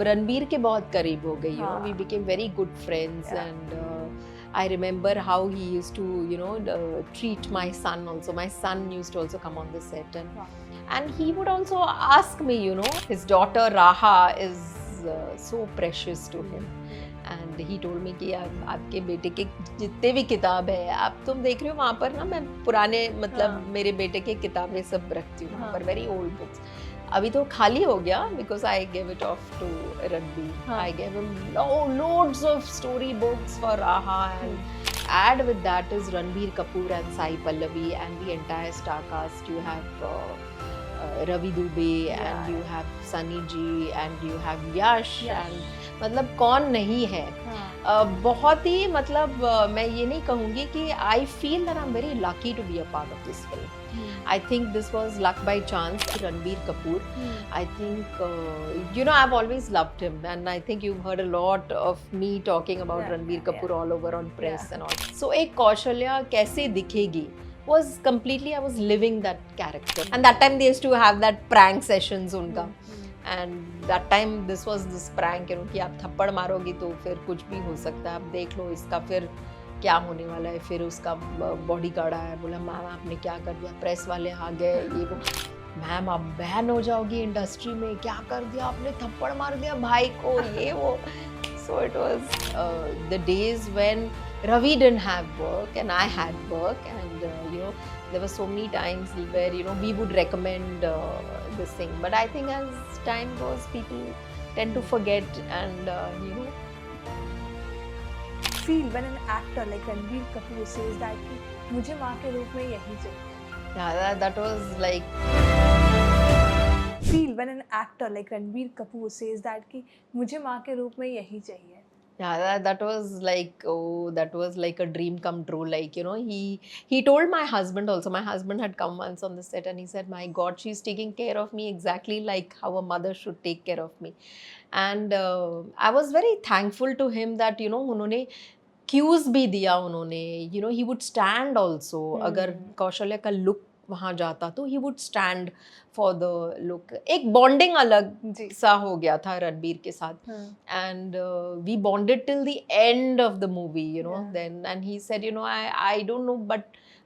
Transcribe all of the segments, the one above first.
रणबीर के बहुत करीब हो गई, हाँ. we became very good friends. Yeah. And I remember how he used to treat my son also. My son used to also come on the set, Wow. and he would also ask me, his daughter Raha is so precious to him. And he told me कि आपके बेटे के जितने भी किताब है, आप तुम देख रहे हो वहाँ पर ना, मैं पुराने मतलब हाँ. मेरे बेटे के किताबें सब रखती हूँ वहाँ हाँ. पर, वेरी ओल्ड बुक्स. अभी तो खाली हो गया because I give it off to Ranbir. हाँ. I give him loads of story books for Raha, and add with that is Ranbir Kapoor and Sai Pallavi and the entire star cast. You have Ravi Dubey, and you have Sunny G, and you have Yash, and मतलब कौन नहीं है. बहुत ही मतलब मैं ये नहीं कहूँगी कि I feel that I am very lucky to be a part of this film. I think this was luck by chance. Ranbir Kapoor, I think I've always loved him, and I think you've heard a lot of me talking about Ranbir Kapoor all over on press and all. So एक कौशल्या कैसे दिखेगी was completely, I was living that character, and that time they used to have that prank sessions उनका. And that time this was this prank, कि आप थप्पड़ मारोगी तो फिर कुछ भी हो सकता है, आप देख लो इसका फिर क्या होने वाला है. फिर उसका बॉडी गार्ड आया, बोला मैम आपने क्या कर दिया, प्रेस वाले आ गए, ये वो, मैम आप बैन हो जाओगी इंडस्ट्री में, क्या कर दिया आपने, थप्पड़ मार दिया भाई को, ये वो. So it was the days when Ravi didn't have work and I had work, and there were so many times where we would recommend this thing, but I think as time goes people tend to forget, and feel when an actor like Ranbir Kapoor says that कि मुझे माँ के रूप में यही चाहिए. Yeah, that was like. Feel when an actor like Ranbir Kapoor says that कि मुझे माँ के रूप में यही चाहिए. Yeah, that was like, oh, that was like a dream come true. Like, he told my husband also. My husband had come once on the set and he said, my God, she's taking care of me exactly like how a mother should take care of me. And I was very thankful to him that, उन्होंने cues भी दिया उन्होंने. He would stand also. अगर कौशल्या का look वहाँ जाता तो he would stand for the look. एक बॉन्डिंग अलग सा हो गया था रणबीर के साथ. And we bonded till the end of the movie, then. And he said, I don't know but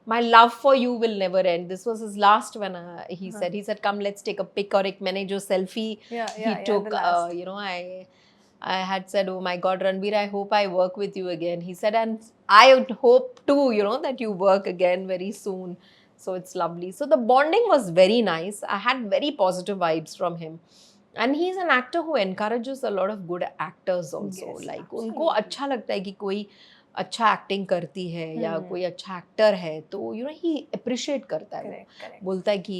my love for you will never end. This was his last when he said come let's take a pic. और एक मैंने जो selfie he took, I had said, oh my God, Ranbir, I hope I work with you again. He said, and I hope too, that you work again very soon. So it's lovely. So the bonding was very nice. I had very positive vibes from him. And he's an actor who encourages a lot of good actors also. Yes, like absolutely. उनको अच्छा लगता है कि कोई अच्छा acting करती है या कोई अच्छा एक्टर है तो ही अप्रिशिएट करता है. Correct. बोलता है कि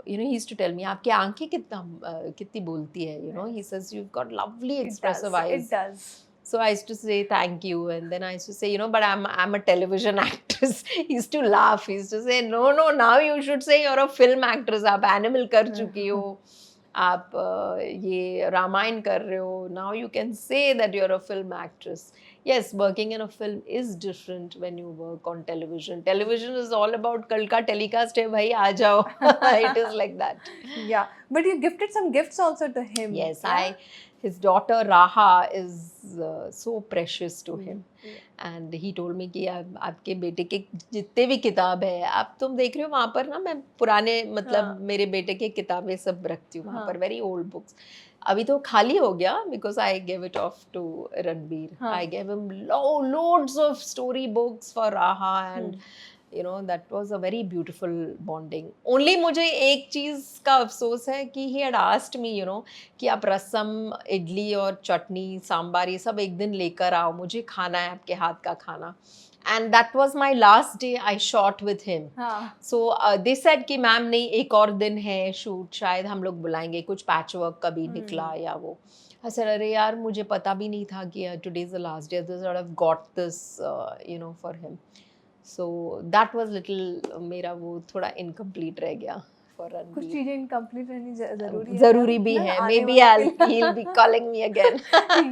he used to tell me आपकी आंखें कितनी बोलती है. He says you've got lovely expressive eyes. It does. So I used to say thank you, and then I used to say, but I'm a television actress. He used to laugh. He used to say, no, now you should say you're a film actress. आप animal कर चुकी हो, आप ये रामायण कर रहे हो. Now you can say that you're a film actress. Yes, working in a film is different when you work on television. Television is all about कल का telecast है भाई आ जाओ. It is like that. Yeah, but you gifted some gifts also to him. Yes, his daughter Raha is so precious to him. And he told me कि आपके बेटे के जितने भी किताब है, आप तुम देख रहे हो वहाँ पर ना, मैं पुराने मतलब मेरे बेटे के किताबें सब रखती हूँ वहाँ पर, वेरी ओल्ड बुक्स. अभी तो खाली हो गया because I gave it off to Ranbir. I gave him loads of story books for Raha, and that was a very beautiful bonding. Only मुझे एक चीज़ का अफसोस है कि he had asked me, कि आप रसम, इडली और चटनी, सांबार ये सब एक दिन लेकर आओ, मुझे खाना है आपके हाथ का खाना. And that was my last day I shot with him. So they said कि मैम नहीं, एक और दिन है शूट, शायद हम लोग बुलाएंगे, कुछ पैच वर्क का भी निकला या वो. I said, अरे यार मुझे पता भी नहीं था कि today is the last day. I sort of got this for him. So that was little मेरा वो थोड़ा incomplete रह गया for Ranbir. कुछ चीजें incomplete रहनी ज़रूरी भी है. Maybe he'll be calling me again.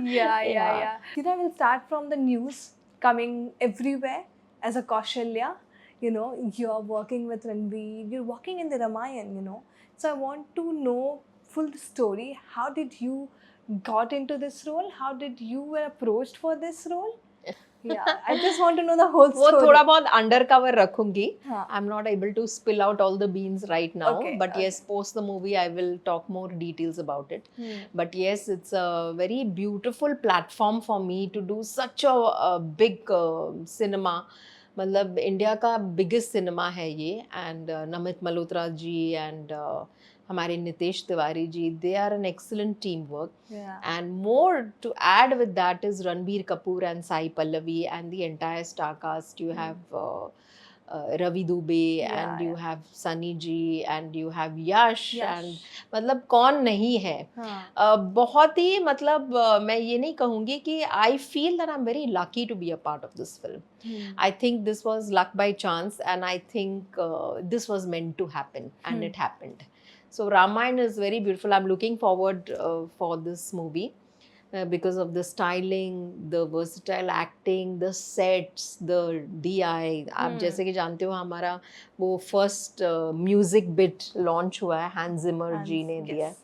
Yeah. We'll start from the news coming everywhere as a Kaushalya. You're working with Ranbir, you're working in the Ramayan, So I want to know full story. How did you got into this role? How did you were approached for this role? Yeah, I just want to know the whole वो story. थोड़ा बहुत under cover रखूंगी. हाँ. I'm not able to spill out all the beans right now, Okay, but yes, post the movie I will talk more details about it. But yes, it's a very beautiful platform for me to do such a big cinema. मतलब India का biggest cinema है ये. And Namit Malhotra ji and हमारे Nitesh Tiwari ji, they are an excellent teamwork. Yeah. And more to add with that is Ranbir Kapoor and Sai Pallavi and the entire star cast. You have Ravi Dubey, and you have Sunny Ji, and you have Yash. And मतलब कौन नहीं है. बहुत ही मतलब मैं ये नहीं कहूँगी कि I feel that I'm very lucky to be a part of this film. I think this was luck by chance, and I think this was meant to happen, and it happened. So Ramayana is very beautiful. I'm looking forward for this movie because of the styling, the versatile acting, the sets, the DI. आप जैसे कि जानते हो हमारा वो first music bit launch हुआ है, Hans Zimmer जी ने दिया है.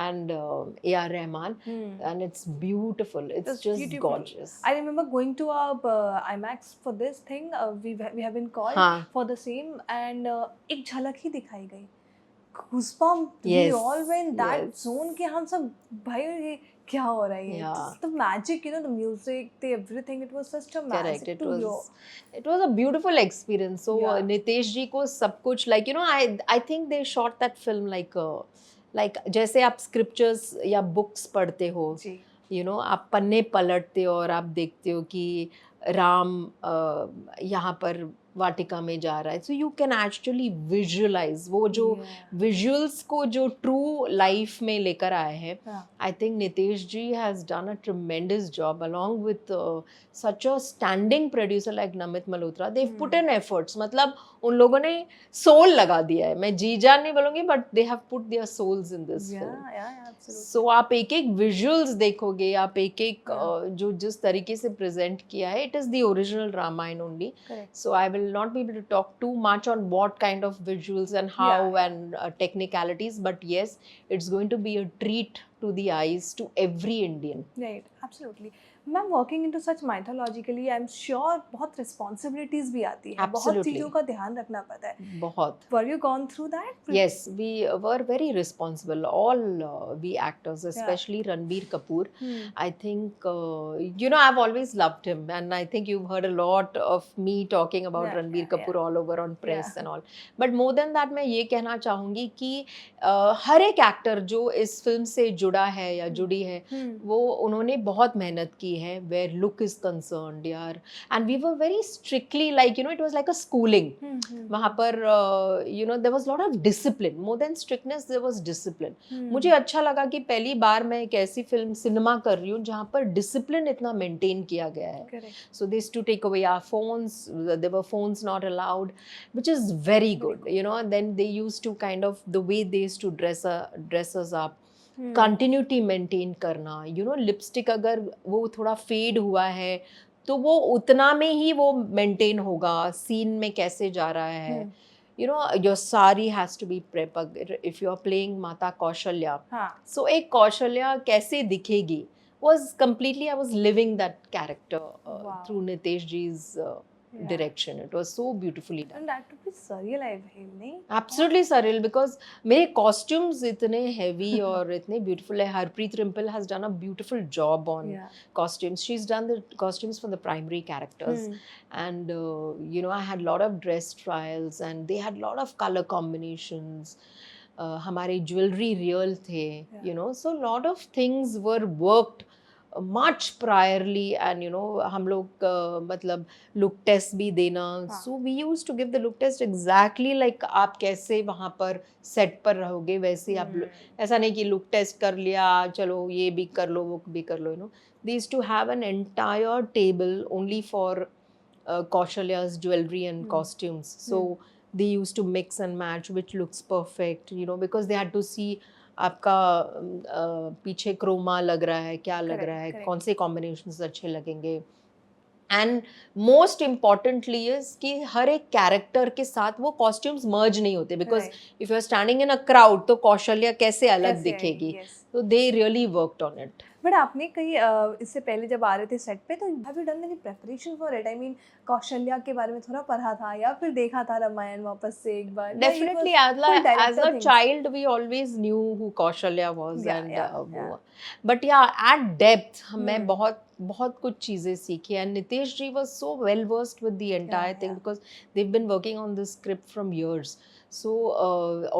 And A.R. Rahman, and it's beautiful. It's just beautiful. Gorgeous. I remember going to IMAX for this thing. We have been called for the same, and एक झलक ही दिखाई गई. Goosebumps. Yes. We all went that Yes. zone कि हम सब भाई ये क्या हो रहा है? Just the magic, you know, the music, the everything. It was such a magic. Correct. It was a beautiful experience. So Nitesh ji को सब कुछ like you know I think they shot that film like जैसे आप scriptures या books पढ़ते हो. You know आप पन्ने पलटते हो और आप देखते हो कि राम यहाँ पर वाटिका में जा रहा है. So you can actually visualise वो जो विजुअल्स को जो ट्रू लाइफ में लेकर आए हैं. I think Nitesh ji has done a tremendous job along with such a standing producer like Namit Malhotra. They put in efforts. मतलब उन लोगों ने सोल लगा दिया है. मैं जी जान नहीं बोलूंगी but they have put their souls in this film. So आप एक एक विजुअल्स देखोगे, आप एक एक जो जिस तरीके से प्रेजेंट किया है, it is the original Ramayana only. So I will not be able to talk too much on what kind of visuals and how and technicalities, but yes, it's going to be a treat to the eyes to every Indian. Right, absolutely. Ma'am working into such mythologically I am sure बहुत responsibilities भी आती है. बहुत चीज़ों का ध्यान रखना पड़ता है. बहुत. Were you gone through that? Yes, we were very responsible. All we actors, especially Ranbir Kapoor. I think you know I've always loved him, and I think you've heard a lot of me talking about Ranbir Kapoor all over on press and all. But more than that, मैं ये कहना चाहूँगी कि हर एक actor जो इस film से जुड़ा है या जुड़ी है, वो उन्होंने बहुत मेहनत की है where look is concerned यार. And we were very strictly like you know it was like a schooling. वहाँ पर you know there was a lot of discipline. More than strictness there was discipline. मुझे अच्छा लगा कि पहली बार मैं एक ऐसी फिल्म सिनेमा कर रही हूँ जहाँ पर डिसिप्लिन इतना मेंटेन किया गया है. So they used to take away our phones. There were phones not allowed, which is very good. You know, then they used to kind of the way they used to dress us up. Continuity maintain करना. You know lipstick अगर वो थोड़ा fade हुआ है तो वो उतना में ही वो मेंटेन होगा. सीन में कैसे जा रहा है. You know your sari has to be prep. If you are playing Mata Kaushalya, सो एक कौशल्या कैसे दिखेगी was completely I was living that character through Nitesh ji's direction. It was so beautifully done. And that would be surreal, I feel, nahi? Absolutely surreal because मेरे costumes इतने heavy और इतने beautiful है. Harpreet Rimple has done a beautiful job on costumes. She's done the costumes for the primary characters. And you know I had a lot of dress trials and they had a lot of color combinations. हमारे jewellery real थे. You know, so a lot of things were worked much priorly and you know हम लोग मतलब look test भी देना. So we used to give the look test exactly like आप कैसे वहाँ पर सेट पर रहोगे वैसे आप. ऐसा नहीं कि लुक टेस्ट कर लिया चलो ये भी कर लो वो भी कर लो. You know they used to have an entire table only for Kaushalya's jewelry and costumes. So they used to mix and match which looks perfect, you know, because they had to see आपका पीछे Croma लग रहा है क्या लग रहा है, कौन से कॉम्बिनेशंस अच्छे लगेंगे. एंड मोस्ट इम्पॉर्टेंटली इज कि हर एक कैरेक्टर के साथ वो कॉस्ट्यूम्स मर्ज नहीं होते, because if you are standing in a crowd तो कौशल्या कैसे अलग दिखेगी, तो they really worked on it. But आपने कहीं इससे पहले जब आ रहे थे सेट पे, तो have you done any preparation for it? I mean Kaushalya के बारे में थोड़ा पढ़ा था या फिर देखा था रामायण वापस से एक बार? Definitely, as a child, we always knew who Kaushalya was, but yeah, at depth, मैं बहुत कुछ चीजें सीखी, and Nitesh ji was so well versed with the entire thing because they've been working on this script from years. So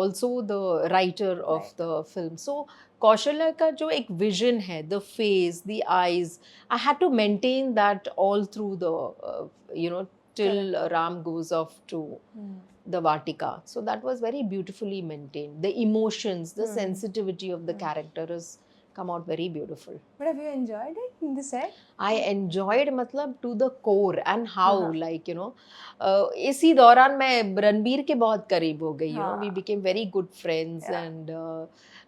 also the writer of the film. So Kaushalya का जो एक vision है, the face, the eyes, I had to maintain that all through the till Ram goes off to the Vatika. So that was very beautifully maintained. The emotions, the sensitivity of the character has come out very beautiful. But have you enjoyed it in the set? I enjoyed मतलब to the core, and how like इसी दौरान मैं रणबीर के बहुत करीब हो गई. We became very good friends, and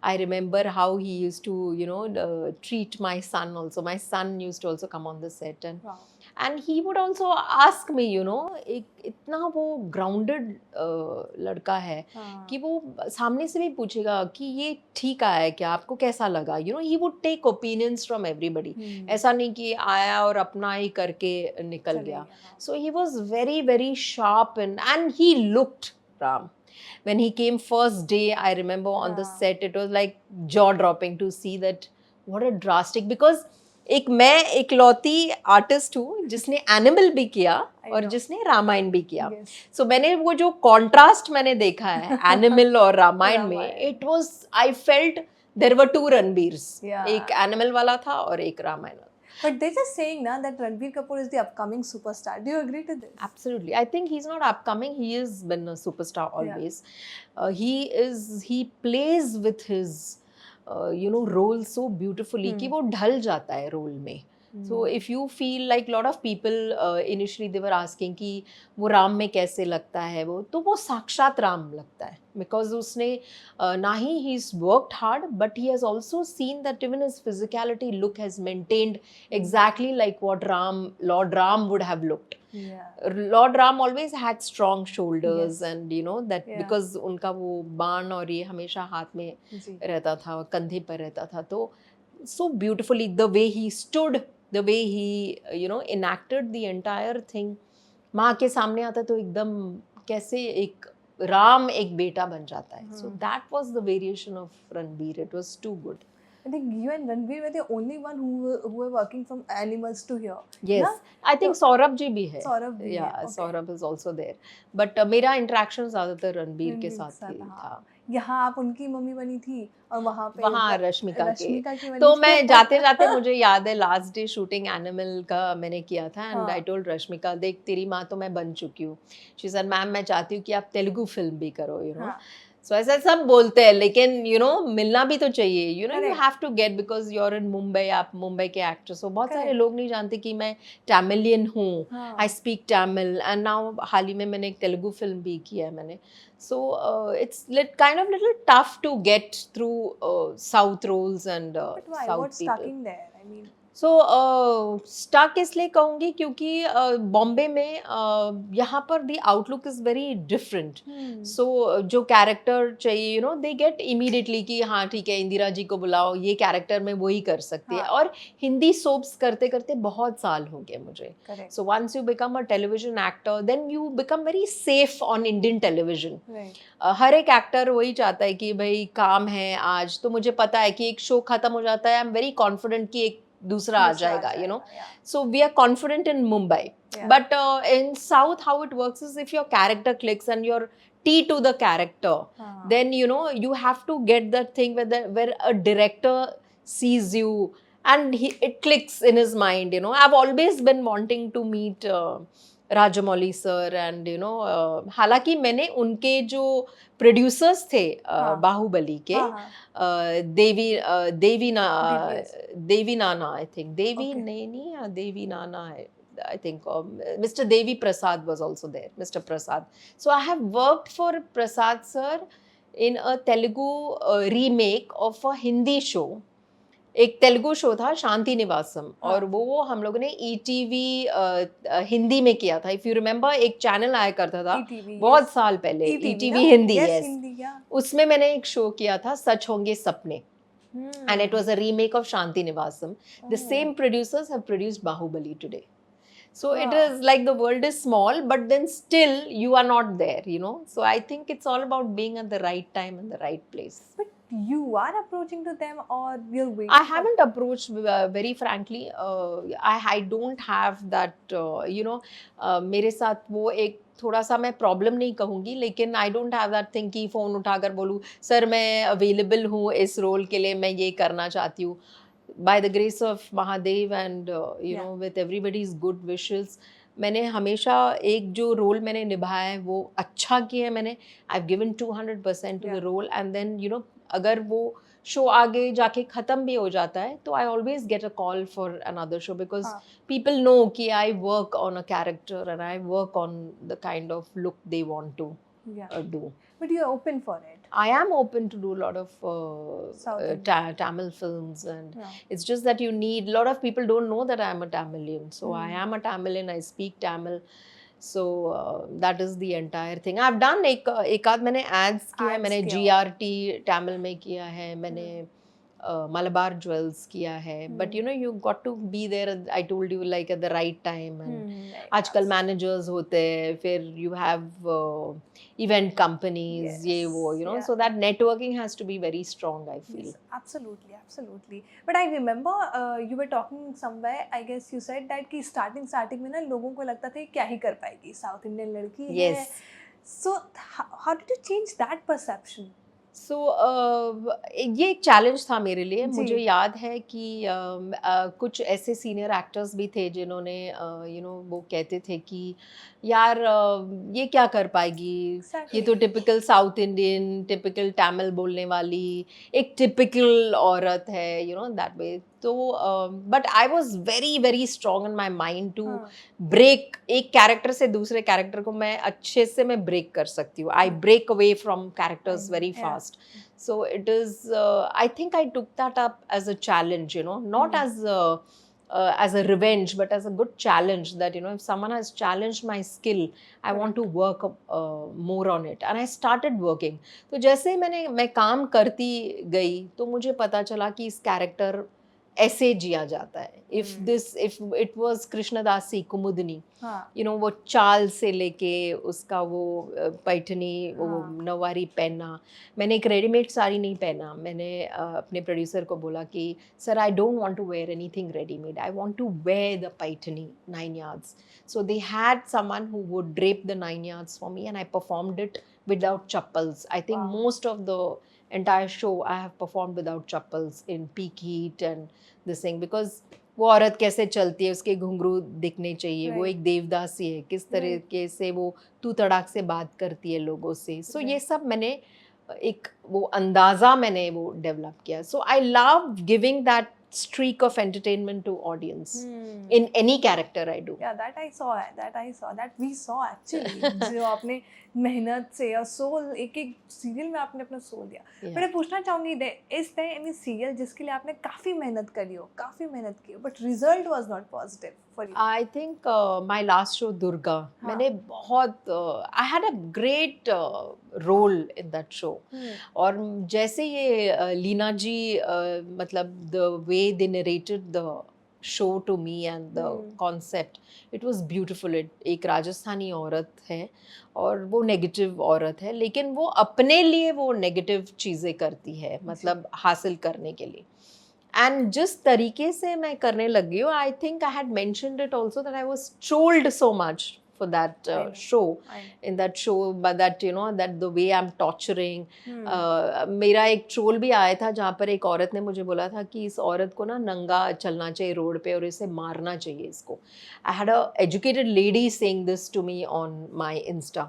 I remember how he used to treat my son also. My son used to also come on the set, and he would also ask me, एक इतना वो grounded लड़का है कि वो सामने से भी पूछेगा कि ये ठीक आया है क्या, आपको कैसा लगा, he would take opinions from everybody. ऐसा नहीं कि आया और अपना ही करके निकल गया. So he was very very sharp, and he looked Ram. When he came first day, I remember on the set, it was like jaw dropping to see that what a drastic, because एक मैं इकलौती artist हूँ जिसने animal भी किया और जिसने रामायण भी किया. सो मैंने वो जो कॉन्ट्रास्ट मैंने देखा है एनिमल और रामायण में, it was, I felt there were two Ranbirs, एक एनिमल वाला था और एक रामायण वाला. But they're just saying now that Ranbir Kapoor is the upcoming superstar. Do you agree to this? Absolutely. I think he's not upcoming. He has been a superstar always. He plays with his role so beautifully कि वो ढल जाता है role में. So if you feel like lot of people initially they were asking कि वो राम में कैसे लगता है, वो साक्षात राम लगता है, because उसने ना ही he's worked hard, but he has also seen that even his physicality look has maintained exactly like what Lord Ram would have looked. Lord Ram always had strong shoulders, and that because उनका वो बाण और ये हमेशा हाथ में रहता था, कंधे पर रहता था, तो so beautifully the way he stood, the way he enacted the entire thing. माँ के सामने आता तो एकदम कैसे एक राम एक बेटा बन जाता है. So that was the variation of Ranbir. It was too good. I think you and Ranbir were the only one who were working from animals to here. Yes, ना? I think Saurabh ji भी है. Saurabh भी yeah, है. Okay. Saurabh is also there. But मेरा interaction ज़्यादातर रणबीर के साथ ही था. यहाँ आप उनकी मम्मी बनी थी और वहाँ रश्मिका की तो मैं जाते जाते मुझे याद है लास्ट डे शूटिंग एनिमल का मैंने किया था, एंड आई टोल्ड रश्मिका, देख तेरी माँ तो मैं बन चुकी हूँ. शी सेड मैम मैं चाहती हूँ कि आप तेलुगु फिल्म भी करो, सो ऐसा सब बोलते हैं, लेकिन मिलना भी तो चाहिए, you have to get, because you are in Mumbai, आप मुंबई के एक्ट्रेस हो. बहुत सारे लोग नहीं जानते कि मैं तमिलियन हूँ, I speak Tamil, and now हाल ही में मैंने एक तेलुगु फिल्म भी किया है मैंने. So it's kind of little tough to get through South roles and But why? South What's people. stuck in there? I mean, So stuck इसलिए कहूँगी क्योंकि बॉम्बे में यहाँ पर the outlook is very different. So जो कैरेक्टर चाहिए they get immediately कि हाँ ठीक है इंदिरा जी को बुलाओ, ये कैरेक्टर में वही कर सकती है. और हिंदी सोप्स करते करते बहुत साल हो गए मुझे. So once you become a television actor, then you become very safe on Indian television. हर एक एक्टर वही चाहता है कि भाई काम है आज, तो मुझे पता है कि एक शो खत्म हो जाता है, आई एम वेरी कॉन्फिडेंट कि एक दूसरा आ जाएगा, so we are confident in Mumbai. But in South, how it works is if your character clicks and you're T to the character, then you have to get that thing where a director sees you and it clicks in his mind. I've always been wanting to meet Rajamouli sir, and हालांकि मैंने उनके जो producers थे बाहुबली के, देवी नाना I think, देवी नैनी या देवी नाना है, I think Mr. Devi Prasad was also there, Mr. Prasad. So I have worked for Prasad sir in a Telugu remake of a Hindi show, एक Telugu show था शांति निवासम, हाँ। और वो हम लोगों ने ईटीवी हिंदी में किया था. इफ यू रिमेम्बर, एक चैनल आया करता था ETV, बहुत yes. साल पहले, ETV, ईटीवी ना? Hindi. Yes, yes, Hindi, yeah. उसमें मैंने एक शो किया था, सच होंगे सपने, and it Hmm. was a remake of Shanti Nivasam. The Oh. same producers have produced Bahubali today. So it Wow. is like the world is small, but then still you are not there, you know. So I think it's all about being at the right time and the right place. But you are approaching to them, or you're waiting? I haven't approached, very frankly. I don't have that, you know, मेरे साथ वो एक थोड़ा सा, मैं problem नहीं कहूँगी, लेकिन I don't have that thing कि फ़ोन उठाकर बोलूँ सर मैं अवेलेबल हूँ इस रोल के लिए, मैं ये करना चाहती हूँ. By the grace of Mahadev and you know with everybody's good wishes, मैंने हमेशा एक जो रोल मैंने निभाया है वो अच्छा किया है मैंने. I have given 200% to the Yeah. Role, and then you know अगर वो शो आगे जाके ख़त्म भी हो जाता है तो I always get a call for another show, because हाँ. people know कि I work on a character and I work on the kind of look they want to Yeah. do. But you're open for it. I am open to do a lot of South Indian. Tamil films, and Yeah. it's just that you need, a lot of people don't know that I am a Tamilian. So I am a Tamilian, I speak Tamil. So that is the entire thing. I've done एक आध मैंने ads किया है, Ads मैंने किया GRT Tamil में किया है, मैंने Malabar Jewels किया है, but you know you got to be there, I told you, like at the right time. And Right. आजकल managers होते हैं, फिर you have event companies, Yes, ये वो, you know, yeah. so that networking has to be very strong, I feel. Yes, absolutely, absolutely. But I remember you were talking somewhere. I guess you said that कि starting में ना लोगों को लगता था कि क्या ही कर पाएगी, South Indian लड़की है. Yes. So how did you change that perception? सो ये एक चैलेंज था मेरे लिए. जी. मुझे याद है कि कुछ ऐसे सीनियर एक्टर्स भी थे जिन्होंने यू नो वो कहते थे कि यार ये क्या कर पाएगी, Exactly. ये तो typical south Indian, typical Tamil बोलने वाली एक टिपिकल औरत है, यू नो दैट वे. तो but I was very very strong in my mind to हाँ. ब्रेक. एक कैरेक्टर से दूसरे कैरेक्टर को मैं अच्छे से मैं ब्रेक कर सकती हूँ. I break away from characters very Yeah. Fast. So it is, I think I took that up as a challenge, you know, not as a revenge, but as a good challenge that, you know, if someone has challenged my skill, I want to work more on it. And I started working. तो जैसे मैं काम करती गई तो मुझे पता चला कि इस कैरेक्टर ऐसे जिया जाता है. if it was कृष्णदासी कुमुदनी, हाँ. you know, वो चाल से लेके उसका वो पैठनी, वो हाँ. नवारी पहनना. मैंने एक रेडीमेड साड़ी नहीं पहना. मैंने अपने प्रोड्यूसर को बोला कि sir I don't want to wear anything readymade, I want to wear the Paithani 9 yards. So they had someone who would drape the 9 yards for me, and I performed it without chappals. I think Wow. most of the entire show I have performed without chappals in peak heat and this thing, because वो औरत कैसे चलती है, उसके घुंघरू दिखने चाहिए, वो Right. एक देवदासी है, किस तरीके से वो तू तड़ाक से बात करती है लोगों से. सो ये सब मैंने एक वो अंदाज़ा मैंने वो डेवलप किया. So I love giving that streak of entertainment to audience in any character I do. Yeah, that I saw, that we saw actually. जो आपने मेहनत से और सोल, एक एक सीरियल में आपने अपना सोल दिया. Yeah. मैं पूछना चाहूँगी, is there any serial जिसके लिए आपने काफ़ी मेहनत करी हो, but result was not positive for you? I think my last show Durga, मैंने बहुत I had a great role in that show. और जैसे ये लीना जी मतलब the way they narrated the show to me and the concept, it was beautiful. एक राजस्थानी औरत है और वो नेगेटिव औरत है, लेकिन वो अपने लिए वो नेगेटिव चीज़ें करती है, मतलब हासिल करने के लिए. एंड जिस तरीके से मैं करने लगी हूँ, I think I had mentioned it also that I was trolled so much for that show. In that show, but that, you know, that the way I'm torturing. मेरा एक ट्रोल भी आया था जहाँ पर एक औरत ने मुझे बोला था कि इस औरत को ना नंगा चलना चाहिए रोड पे और इसे मारना चाहिए इसको. I had a educated lady saying this to me on my Insta.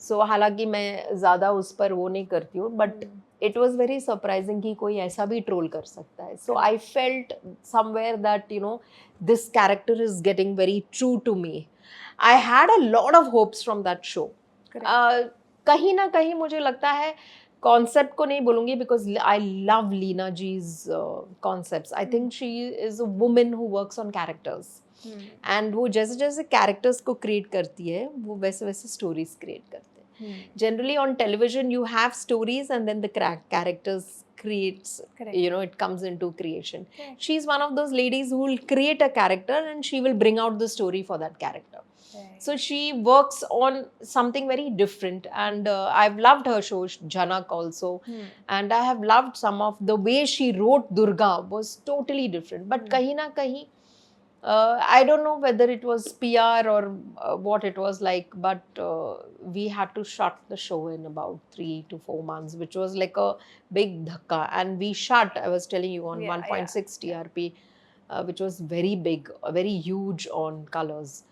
So हालांकि मैं ज़्यादा उस पर वो नहीं करती हूँ, but it was very surprising कि कोई ऐसा भी ट्रोल कर सकता है. So I felt somewhere that, you know, this character is getting very true to me. I had a lot of hopes from that show. कहीं ना कहीं मुझे लगता है कॉन्सेप्ट को नहीं बोलूँगी because I love Leena ji's concepts. I think she is a woman who works on characters. And वो जैसे जैसे कैरेक्टर्स को क्रिएट करती है वो वैसे वैसे स्टोरीज क्रिएट करते हैं. Generally on television you have stories and then the characters creates. Correct. You know, it comes into creation. Correct. She's one of those ladies who will create a character and she will bring out the story for that character. Right. So she works on something very different, and I've loved her show Jhanak also. And I have loved some of the way she wrote Durga was totally different, but kahin na kahin I don't know whether it was PR or what it was like, but we had to shut the show in about 3 to 4 months, which was like a big dhakka. And we shut, I was telling you, on 1.6 TRP, which was very big, very huge on colors.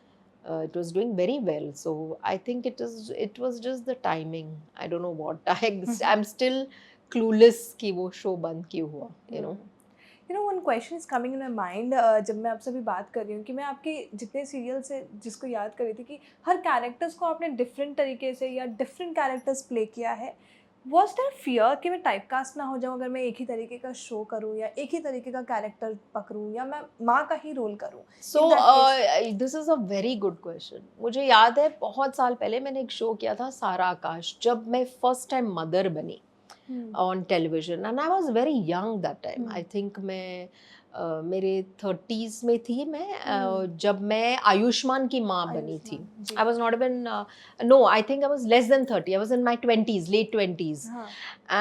It was doing very well. So I think it was just the timing. I don't know what. I'm still clueless कि वो show बंद क्यों हुआ, you know. You know, one question is coming in my mind. जब मैं आपसे अभी बात कर रही हूँ कि मैं आपके जितने सीरियल से जिसको याद कर रही थी कि हर कैरेक्टर्स को आपने डिफरेंट तरीके से या डिफरेंट कैरेक्टर्स प्ले किया है. Was there fear कि मैं टाइपकास्ट ना हो जाऊँ अगर मैं एक ही तरीके का शो करूँ या एक ही तरीके का कैरेक्टर पकड़ूँ या मैं माँ का ही रोल करूँ? So this is a very good question. मुझे याद है बहुत साल पहले मैंने एक शो किया था सारा आकाश, जब मैं फर्स्ट टाइम मदर बनी on television, and I was very young that time. I think मैं मेरे 30s में थी मैं जब मैं आयुष्मान की माँ बनी थी. I was not even no, I think I was less than 30. I was in my 20s, late 20s.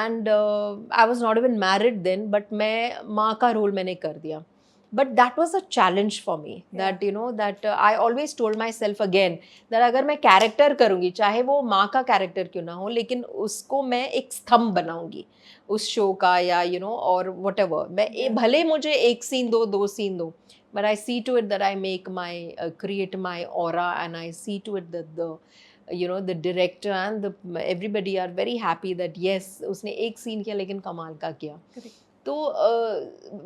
And I was not even married then, but मैं माँ का रोल मैंने कर दिया. But that was a challenge for me. That you know that I always told myself again that अगर मैं character करूँगी, चाहे वो माँ का कैरेक्टर क्यों ना हो, लेकिन उसको मैं एक स्तंभ बनाऊँगी उस शो का, या you know, और whatever. मैं भले मुझे एक सीन दो सीन दो, but I see to it that I make my create my aura, and I see to it that the you know the director and the everybody are very happy that yes उसने एक scene किया लेकिन कमाल का किया. तो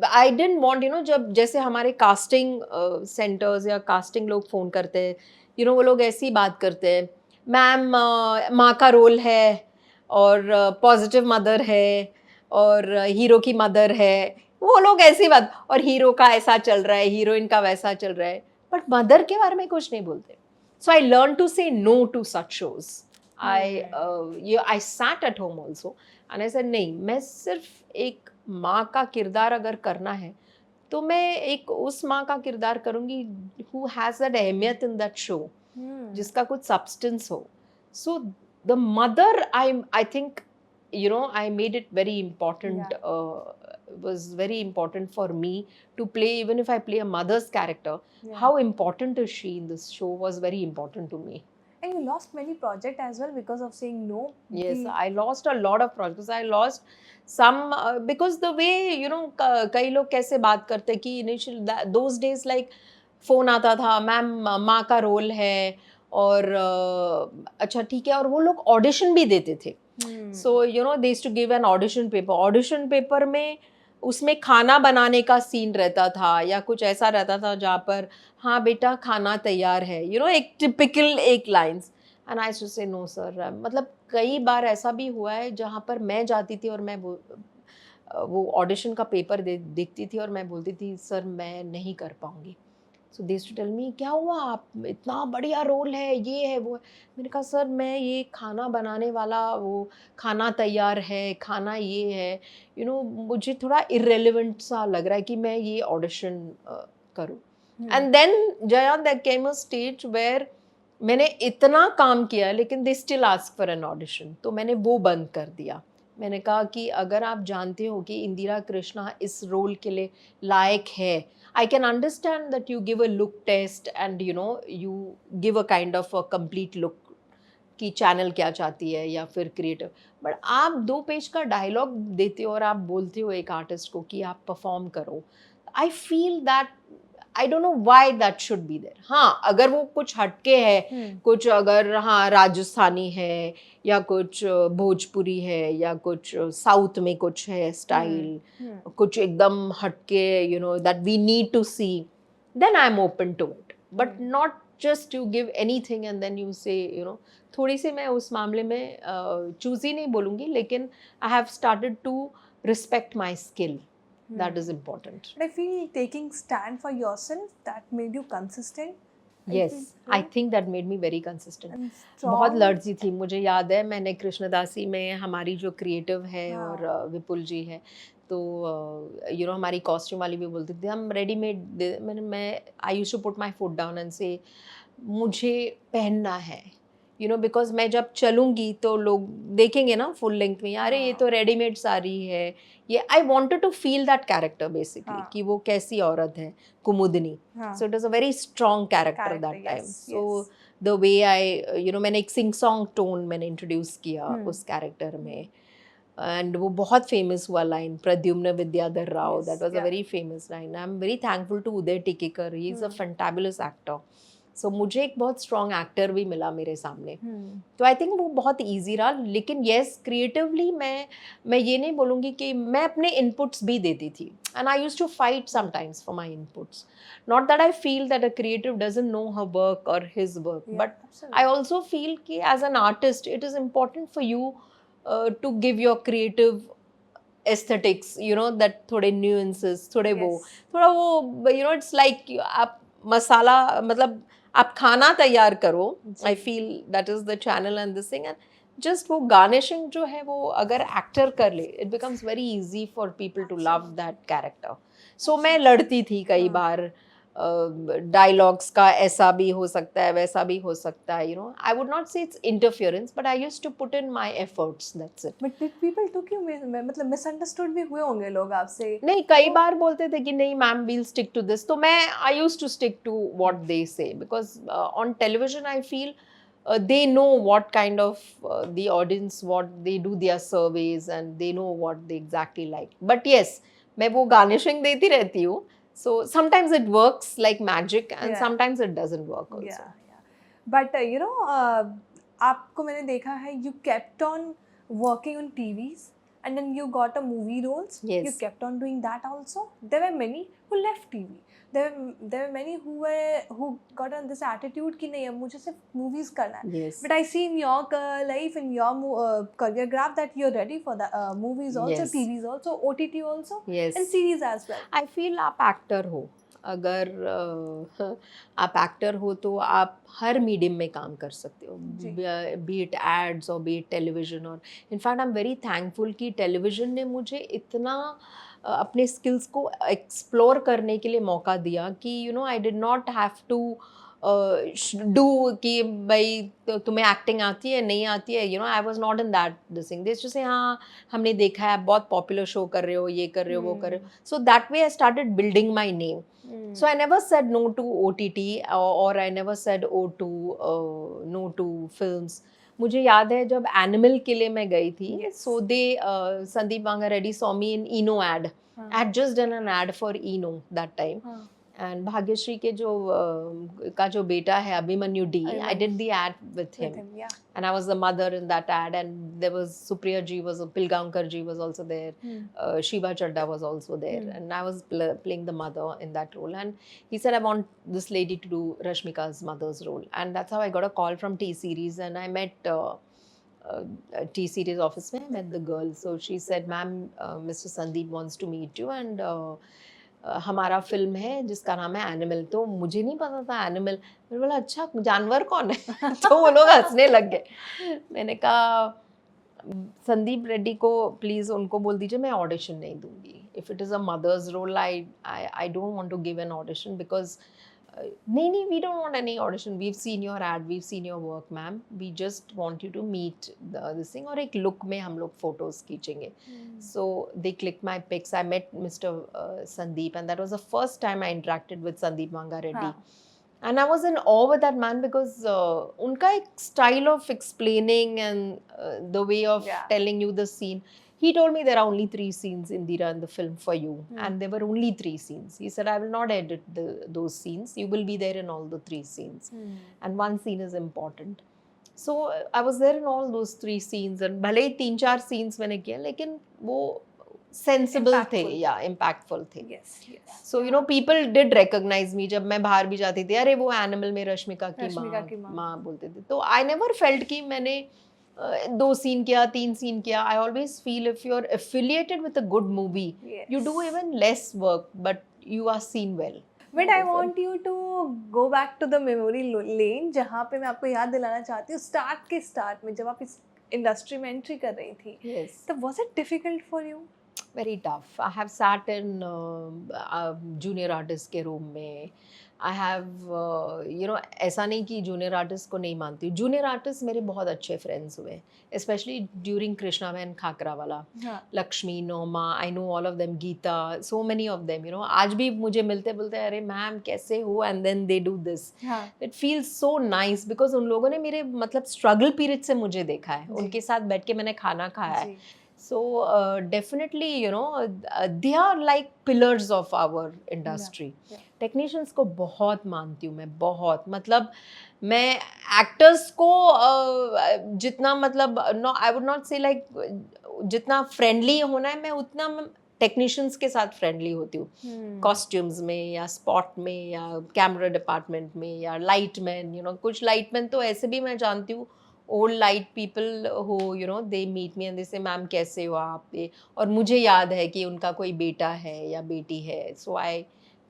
आई dent want you know, जब जैसे हमारे कास्टिंग सेंटर्स या कास्टिंग लोग फ़ोन करते हैं, यू नो वो लोग ऐसी बात करते हैं, मैम माँ का रोल है और पॉजिटिव मदर है और हीरो की मदर है, वो लोग ऐसी बात, और हीरो का ऐसा चल रहा है, हीरोइन का वैसा चल रहा है, बट मदर के बारे में कुछ नहीं बोलते. So I learn to say no to such shows. I sat at home also and I said नहीं, मैं सिर्फ एक माँ का किरदार अगर करना है तो मैं एक उस माँ का किरदार करूँगी who has that अहमियत in that show, जिसका कुछ substance हो. So the mother, I think you know I made it very important. Was very important for me to play, even if I play a mother's character. How important is she in this show was very important to me. And you lost many projects as well because of saying no. Yes, I lost a lot of projects. I lost some because the way you know कई लोग कैसे बात करते कि initial those days like phone आता था, ma'am माँ का रोल है और अच्छा ठीक है, और वो लोग ऑडिशन भी देते थे. So you know they used to give an audition paper. Audition paper में उसमें खाना बनाने का सीन रहता था या कुछ ऐसा रहता था जहाँ पर हाँ बेटा खाना तैयार है, यू नो एक टिपिकल एक lines, and I to say no sir. मतलब कई बार ऐसा भी हुआ है जहाँ पर मैं जाती थी और मैं वो ऑडिशन का पेपर देखती थी और मैं बोलती थी सर मैं नहीं कर पाऊँगी. So they used to tell me क्या हुआ, आप इतना बढ़िया रोल है, ये है वो है. मैंने कहा सर मैं ये खाना बनाने वाला, वो खाना तैयार है, खाना ये है, यू नो मुझे थोड़ा इररेलेवेंट सा लग रहा है कि मैं ये ऑडिशन करूँ. And then Jaya there came a stage where मैंने इतना काम किया लेकिन they still ask for an audition, तो मैंने वो बंद कर दिया. मैंने कहा कि अगर आप जानते हो कि इंदिरा कृष्णा इस रोल के लिए लायक है, I can understand that you give a look test and you know you give a kind of a complete look कि चैनल क्या चाहती है या फिर क्रिएटिव, बट आप 2 पेज का डायलॉग देते हो और आप बोलते हो एक आर्टिस्ट को कि आप परफॉर्म करो. I feel that I don't know why that should be there. हाँ अगर वो कुछ हटके है, कुछ अगर हाँ राजस्थानी है या कुछ भोजपुरी है या कुछ साउथ में कुछ है स्टाइल, कुछ एकदम हटके you know that we need to see, then I am open to it, but not just you give anything and then you say, you know, थोड़ी सी मैं उस मामले में चूजी नहीं बोलूँगी, लेकिन I have started to respect my skill. That is important. But I feel taking stand for yourself that made you consistent. Yes, I right? think that made me very consistent. And बहुत strong. लड़ती थी, मुझे याद है मैंने कृष्णदासी में हमारी जो क्रिएटिव है हाँ. और विपुल जी है, तो यू नो हमारी कॉस्ट्यूम वाली भी बोलती थी हम रेडीमेड, मैं I used to put my foot down and say मुझे पहनना है, यू नो, बिकॉज मैं जब चलूँगी तो लोग देखेंगे ना फुल लेंथ में, अरे ये तो रेडीमेड साड़ी है, ये I wanted to feel that character basically, कि वो कैसी औरत है Kumudini. So it was a very strong character that time. So the way I, you know, मैंने एक सिंग सॉन्ग टोन मैंने इंट्रोड्यूस किया उस कैरेक्टर में, एंड वो बहुत फेमस हुआ line, Pradyumna Vidyadhar Rao, that was a very famous line. I am very thankful to Uday Tikekar, he is a fantabulous actor. सो मुझे एक बहुत स्ट्रॉन्ग एक्टर भी मिला मेरे सामने, तो आई थिंक वो बहुत ईजी रहा. लेकिन येस, क्रिएटिवली मैं ये नहीं बोलूँगी कि मैं अपने इनपुट्स भी देती थी, and I used to fight sometimes for my inputs. Not that I feel that a creative doesn't know her work or his work, but I also feel कि as an artist it is important for you to give your creative aesthetics, you know, that थोड़े nuances, थोड़ा वो, you know, it's like आप मसाला, मतलब आप खाना तैयार करो. I feel that is the channel and this thing, and just वो गार्निशिंग जो है वो अगर एक्टर कर ले, it becomes very easy for people to love that character. So मैं लड़ती थी कई बार, डायलॉग्स का ऐसा भी हो सकता है, वैसा भी हो सकता है, you know. I would not say it's interference, but I used to put in my efforts, that's it. But did people took you, मतलब मिसअंडरस्टूड भी हुए होंगे लोग आपसे? नहीं, कई बार बोलते थे कि नहीं ma'am, we'll stick to this, तो मैं I used to stick to what they say, because on television I feel they know what kind of the audience, what they do their surveys, and they know what they exactly like. But yes, मैं वो garnishing देती रहती हूँ. So sometimes it works like magic, and sometimes it doesn't work also. But you know, आपको मैंने देखा है, you kept on working on TVs, and then you got a movie roles. Yes. You kept on doing that also. There were many who left TV. There were many who got on this attitude कि नहीं, अब मुझे सिर्फ movies करना है. Yes. But I see in your life, in your career graph, that you're ready for the movies also, Yes. TVs also, OTT also, Yes. and series as well. I feel आप actor हो, अगर आप actor हो तो आप हर medium में काम कर सकते हो, बी इट एड्स और बी इट टेलीविजन. और in fact I am very thankful कि टेलीविजन ने मुझे इतना अपने स्किल्स को एक्सप्लोर करने के लिए मौका दिया कि you know I did not have to do कि भाई तो तुम्हें एक्टिंग आती है नहीं आती है, you know. I was not in that this thing. This जैसे हाँ हमने देखा है बहुत पॉपुलर शो कर रहे हो, ये कर रहे हो, वो कर रहे हो. So that way I started building my name. So I never said no to OTT, or I never said no to films. मुझे याद है जब एनिमल के लिए मैं गई थी, so they Sandeep Manga Reddy saw me in Eno ad. I had just done an ad for Eno that time. And Bhagyashree के जो बेटा है Abhimanyu D, I did the ad with him. And I was the mother in that ad, and there was Supriya ji, Pilgaonkar ji was also there, Shiva Chadda was also there, and I was playing the mother in that role. And he said, I want this lady to do Rashmika's mother's role, and that's how I got a call from T-Series, and I met T-Series office में, I met the girl. So she said, ma'am, Mr. Sandeep wants to meet you, and हमारा film है जिसका नाम है animal. तो मुझे नहीं पता था एनिमल. मैंने बोला अच्छा जानवर कौन है? तो वो लोग हंसने लग गए. मैंने कहा संदीप रेड्डी को प्लीज़ उनको बोल दीजिए मैं ऑडिशन नहीं दूंगी. If it is a mother's role I don't want to give an audition because नहीं, we don't want any audition. We've seen your ad, we've seen your work, ma'am. We just want you to meet this thing. और एक look में हम लोग photos खींचेंगे. So they clicked my pics. I met Mr. Sandeep, and that was the first time I interacted with Sandeep Manga Reddy. And I was in awe with that man because उनका एक style of explaining and the way of telling you the scene. He told me there are only 3 scenes, Indira, in the film for you. And there were only 3 scenes. He said, I will not edit those scenes. You will be there in all the 3 scenes. And 1 scene is important. So I was there in all those 3 scenes. And भले ही 3-4 scenes मैंने किया, लेकिन वो sensible थे Impactful. या impactful थे. Yes, yes. So you know people did recognise me जब मैं बाहर भी जाती थी, अरे वो एनिमल में रश्मिका की रश्मिका की माँ. माँ बोलते थे. तो आई नेवर फेल्ट कि मैंने 2 सीन किया 3 सीन किया. I always feel if you are affiliated with a good movie Yes. you do even less work but you are seen well. But I want you to go back to the memory lane जहाँ पे मैं आपको याद दिलाना चाहती हूँ start में जब आप इस इंडस्ट्री में एंट्री कर रही थी, Yes, तब was it difficult for you? very tough. I have sat in junior artist के रूम में. I have you know, ऐसा नहीं कि जूनियर आर्टिस्ट को नहीं मानती हूँ. जूनियर आर्टिस्ट मेरे बहुत अच्छे फ्रेंड्स हुए, specially during Krishnaben Khakhrawala. हाँ. लक्ष्मी, नोमा, I know all of them, Geeta, so many of them. You know आज भी मुझे मिलते बोलते हैं अरे मैम कैसे हो, and then they do this. हाँ. It feels so nice because उन लोगों ने मेरे मतलब स्ट्रगल पीरियड से मुझे देखा है, जी. उनके साथ बैठ के मैंने खाना खाया है. जी. So definitely, you know, they are like pillars of our industry. Yeah. Technicians को बहुत मानती हूँ मैं, बहुत. मतलब मैं actors को जितना मतलब no, I would not say like जितना friendly होना है मैं उतना टेक्नीशियंस के साथ फ्रेंडली होती हूँ. कॉस्ट्यूम्स में या स्पॉट में या कैमरा डिपार्टमेंट में या लाइटमैन. यू नो कुछ लाइटमैन तो ऐसे भी मैं जानती हूँ, ओल्ड लाइट पीपल हो, you know they meet me and they say ma'am कैसे हो आप. और मुझे याद है कि उनका कोई बेटा है या बेटी है. So I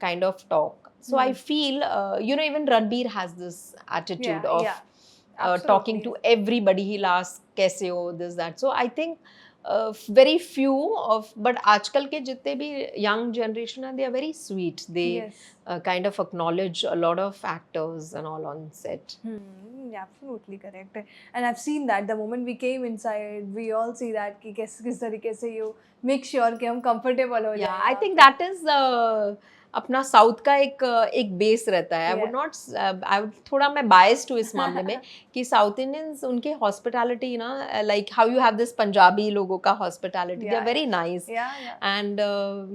kind of talk. So I feel you know even Ranbir has this attitude of talking to everybody. He लास्ट कैसे हो, this that. So I think very few of, but आजकल के जितने भी young generation are, they are very sweet. They Yes. Kind of acknowledge a lot of actors and all on set. Absolutely correct. And I've seen that the moment we came inside, we all see that कि किस तरीके से you make sure कि हम comfortable हो जाएं. Yeah, I think that is अपना south का एक बेस रहता है. आई वुड थोड़ा मैं बायस्ड हूँ इस मामले में कि साउथ इंडियंस उनके हॉस्पिटैलिटी ना, like how you have this Punjabi लोगों का hospitality, they are very nice. And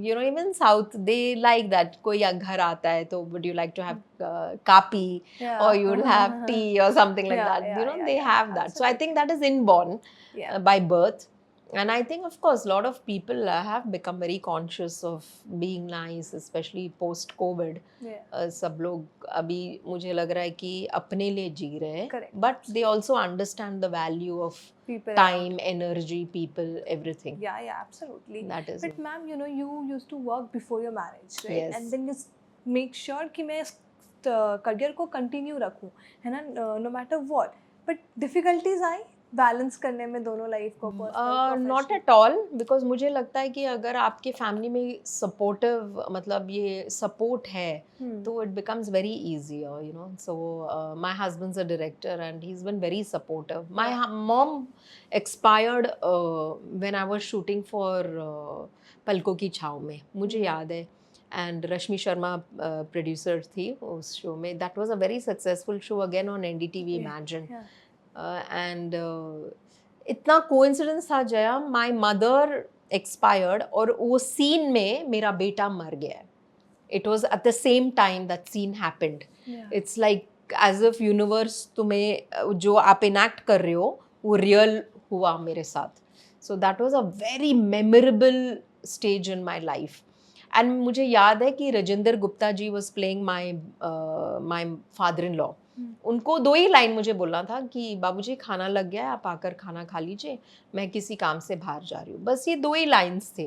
you know even south they like that. कोई घर आता है तो would you like to have coffee or you will have tea or something like that. You know, they have that. So I think that is inborn by birth. And I think, of course, a lot of people have become very conscious of being nice, especially post COVID. सब लोग अभी मुझे लग रहा है कि अपने लिए जी रहे हैं, but they also understand the value of people, time, energy, people, everything. Yeah, absolutely. That is. But ma'am, you know, you used to work before your marriage, right? Yes. And then you make sure कि मैं इस career को continue रखूं, है ना, no matter what. But difficulties I balance करने में दोनों लाइफ को? नॉट एट ऑल, बिकॉज मुझे लगता है कि अगर आपके फैमिली में सपोर्टिव मतलब ये सपोर्ट है तो it becomes very easier, you know. So my husband's a director and he is been very supportive. My mom expired when I was shooting for Palkon Ki छाँव में, मुझे याद है. एंड रश्मि शर्मा प्रोड्यूसर थी उस शो में. That was a very successful show again on NDTV imagine. And इतना coincidence था जया, माय मदर एक्सपायर्ड और वो सीन में मेरा बेटा मर गया. It was at the same time that scene happened. It's like as if universe तुम्हें जो आप इनैक्ट कर रहे हो वो रियल हुआ मेरे साथ. So that was a very memorable stage in my life. And मुझे याद है कि Rajendra Gupta ji was playing my father in law. उनको 2 ही लाइन मुझे बोलना था कि बाबूजी खाना लग गया है, आप आकर खाना खा लीजिए, मैं किसी काम से बाहर जा रही हूँ. बस ये 2 ही लाइन्स थे.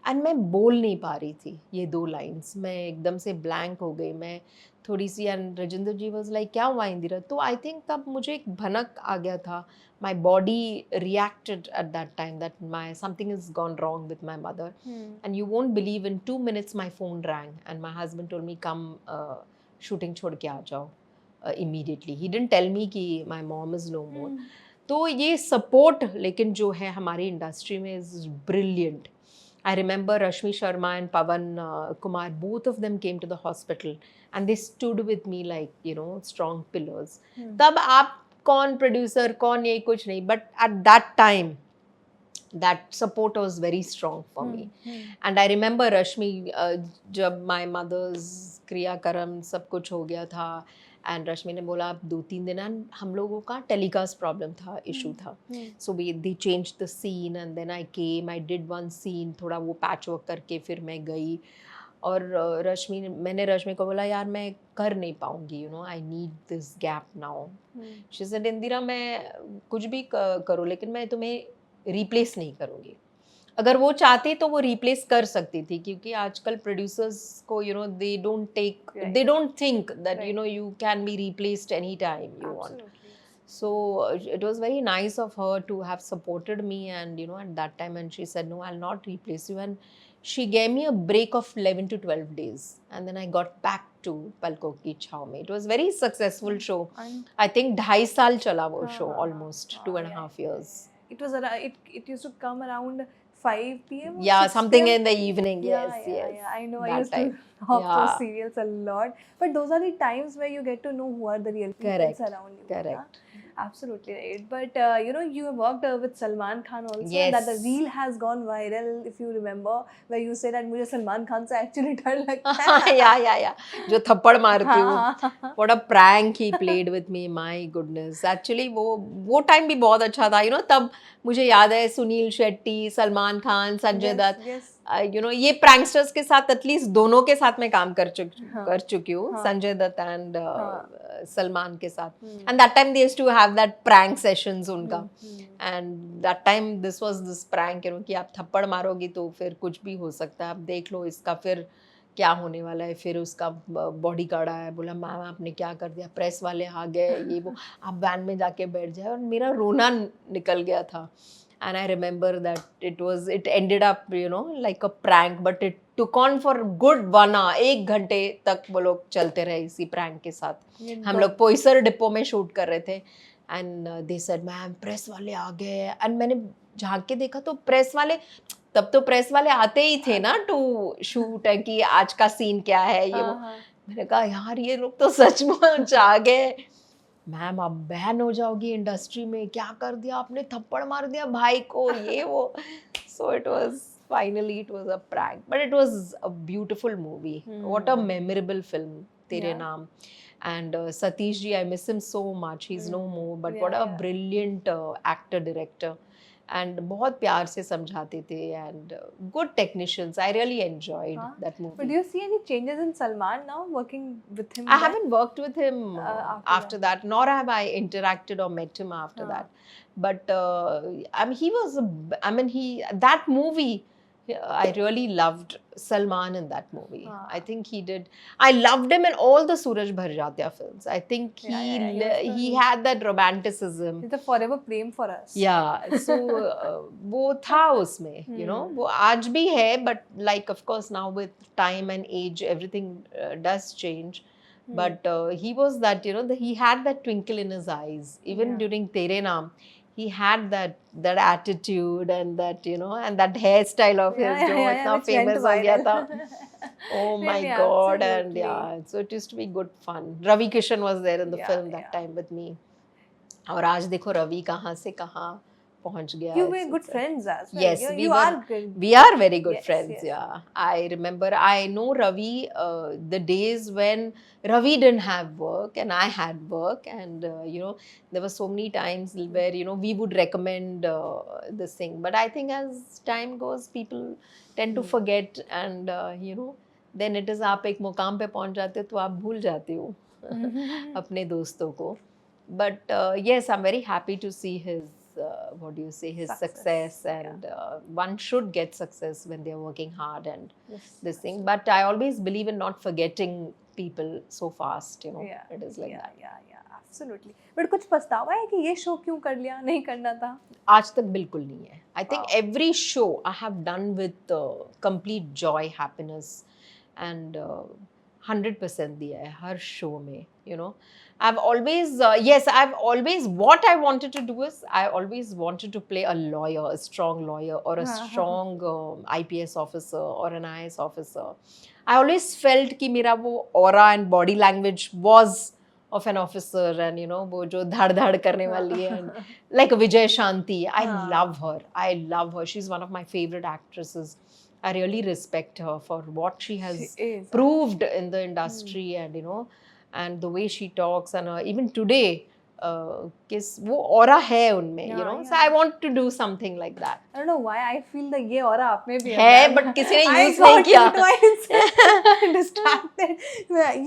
एंड मैं बोल नहीं पा रही थी ये 2 लाइन्स. मैं एकदम से ब्लैंक हो गई, मैं थोड़ी सी. And Rajendra ji was like क्या हुआ इंदिरा? तो आई थिंक तब मुझे एक भनक आ गया था. My body reacted at that time that something has gone wrong with my mother. And you won't believe, in 2 minutes my phone rang and my husband told me come shooting छोड़ के आ जाओ immediately. He didn't tell me कि my mom is no more. तो ये support लेकिन जो है हमारी इंडस्ट्री में is brilliant. I remember Rashmi Sharma and Pawan Kumar, both of them came to the hospital and they stood with me like, you know, strong pillars. तब आप कौन प्रोड्यूसर कौन ये कुछ नहीं, but at that time that support was very strong for me. And I remember Rashmi जब my mother's क्रियाक्रम सब कुछ हो गया था एंड रश्मि ने बोला आप 2-3 दिन, एंड हम लोगों का टेलीकास्ट प्रॉब्लम था, इशू था, so we they change the scene and then I came, I did one scene, थोड़ा वो पैच वर्क करके फिर मैं गई. और मैंने रश्मि को बोला यार मैं कर नहीं पाऊंगी, I need this gap now. She said Indira मैं कुछ भी करूँ लेकिन मैं तुम्हें रिप्लेस नहीं करूँगी. अगर वो चाहती तो वो रिप्लेस कर सकती थी, क्योंकि आजकल प्रोड्यूसर्स को they don't think that you can be replaced any time you want. So it was very nice of her to have supported me, and at that time, and she said no, I'll not replace you, and she gave me a break of 11 to 12 days, and then I got back to Palko Ki Chhaaw Mein. It was very successful show. I think 2.5 साल चला वो show, almost 2.5 years. It was it used to come around 5 p.m. or Yeah, 6 something p.m. in the evening. Yes, yes. Yeah. I know. I That used time. to hop those Yeah. serials a lot. But those are the times where you get to know who are the real people Correct. around you. Correct. Yeah? Absolutely right. But you have worked with Salman Khan also. Yes. That the reel has gone viral, if you remember, where you say that मुझे सलमान खान से actually डर लगता है. yeah. जो थप्पड़ मारती हूँ. हाँ. What a prank he played with me. My goodness. Actually वो टाइम भी बहुत अच्छा था. तब मुझे याद है सुनील शेट्टी, सलमान खान, संजय दत्त. Yes. ये प्रैंकस्टर्स के साथ एटलीस्ट दोनों के साथ मैं काम कर चुकी हूँ. हाँ. संजय दत्त एंड सलमान के साथ. Hmm. And that time they used to have that prank sessions उनका. And that time this was this prank कि आप थप्पड़ मारोगी तो फिर कुछ भी हो सकता है, आप देख लो इसका फिर क्या होने वाला है. फिर उसका बॉडी गार्ड आया, बोला मैम आपने क्या कर दिया, प्रेस वाले आ गए, ये वो, आप वैन में जाके बैठ जाए. और मेरा रोना निकल गया था. And I remember that it ended up like a prank, but it took on for good 1 hour. 1 घंटे तक वो लोग चलते रहे इसी प्रैंक के साथ. हम लोग पोइसर डिपो में शूट कर रहे थे, and they said ma'am press वाले आ गए. एंड मैंने झांक के देखा तो प्रेस वाले, तब तो प्रेस वाले आते ही थे ना टू शूट है कि आज का सीन क्या है ये वो. मैंने कहा यार ये लोग तो सचमुच आ गए. मैम आप बैन हो जाओगी इंडस्ट्री में, क्या कर दिया आपने, थप्पड़ मार दिया भाई को, ये वो. So it was finally it was a prank, but it was a beautiful movie. What a memorable film, Tere Naam. And Satish ji, I miss him so much. He is no more, but what a brilliant actor director. And बहुत प्यार से समझाते थे, and good technicians. I really enjoyed that movie. But do you see any changes in Salman now working with him? I haven't worked with him after that, nor have I interacted or met him after that. But I mean, that movie, I really loved Salman in that movie. I think he did. I loved him in all the Suraj Bharjatya films. I think he had that romanticism. He's a forever flame for us. Yeah, so वो था उसमें, वो आज भी है, but like of course now with time and age everything does change. But he was that, he had that twinkle in his eyes. Even during Tere Naam, he had that attitude and that, and that hairstyle of his जो इतना famous हो गया था. Oh my God. And so it used to be good fun. Ravi Kishan was there in the film that time with me. और आज देखो रवि कहाँ से कहाँ पहुंच गया. You were good friends as well. Yes, you are good. We are very good friends. Yes. Yeah, I remember. I know Ravi the days when Ravi didn't have work and I had work, and there were so many times where we would recommend this thing. But I think as time goes, people tend to forget, and then it is आप एक मुकाम पे पहुंच जाते तो आप भूल जाते हो अपने दोस्तों को. But yes, I'm very happy to see his his success, and one should get success when they're working hard and this thing. But I always believe in not forgetting people so fast. It is like that. Yeah, absolutely. But कुछ पछतावा है कि ये show क्यों कर लिया, नहीं करना था? आज तक बिल्कुल नहीं है. I think every show I have done with complete joy, happiness, and 100% दिया है हर शो में. I've always, what I wanted to do is, I always wanted to play a lawyer, a strong lawyer, or a strong IPS officer or an IS officer. I always felt कि मेरा वो aura and body language was of an officer, and वो जो धाड़ धाड़ करने वाली है, and like Vijay Shanti. I love her. She's one of my favorite actresses. I really respect her for what she has proved in the industry, and and the way she talks, and even today, किस वो aura है उनमें, you know. So I want to do something like that. I don't know why I feel that ये aura आप में भी है, but किसी ने use नहीं किया. distracted.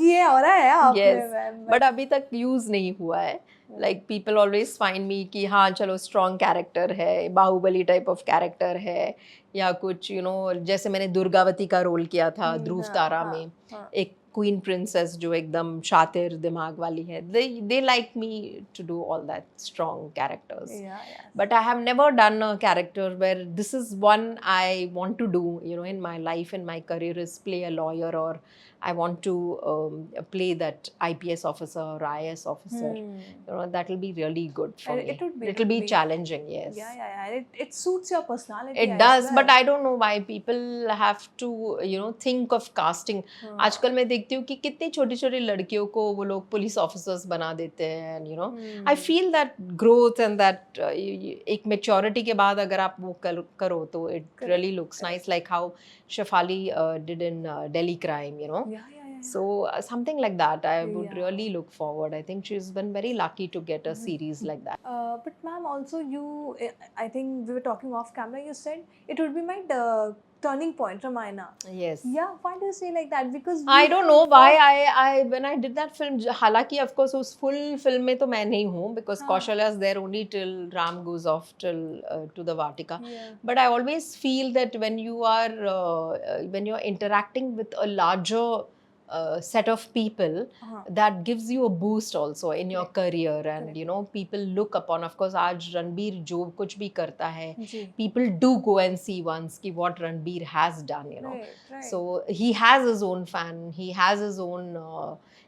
ये aura है आप Yes, में, but अभी तक use नहीं हुआ है. Like people always find me कि हाँ चलो strong character है, बाहुबली type of character है, या कुछ you know, जैसे मैंने दुर्गावती का रोल किया था ध्रुव तारा में, एक क्वीन प्रिंसेस जो एकदम शातिर दिमाग वाली है. they like me to do all that strong characters. But I have never done a character where this is one I want to do, you know, in my life, in my career, is play a lawyer, or I want to play that IPS officer or IAS officer. You know, that will be really good for me. It will be challenging, yes. It suits your personality. It does, but I don't know why people have to, you know, think of casting. आजकल मैं देखती हूँ कि कितनी छोटी छोटी लड़कियों को वो लोग पुलिस ऑफिसर्स बना देते हैं, you know. I feel that growth and that एक maturity के बाद अगर आप वो करो तो it really looks nice, like how Shefali did in Delhi Crime, you know. So something like that I would really look forward. I think she's been very lucky to get a series like that. But ma'am, also you, I think we were talking off camera, you said it would be my turning point, Ramayana. Yes. Yeah, why do you say like that? Because I don't know why I when I did that film, हालांकि of course उस full film में तो मैं नहीं हूँ, because Kaushalya is there only till Ram goes off till to the Vatika. But I always feel that when you are when you're interacting with a larger set of people, that gives you a boost also in your career, and you know, people look upon, of course, आज रणबीर जो कुछ भी करता है, people do go and see once कि what Ranbir has done, you know. So he has his own fan, he has his own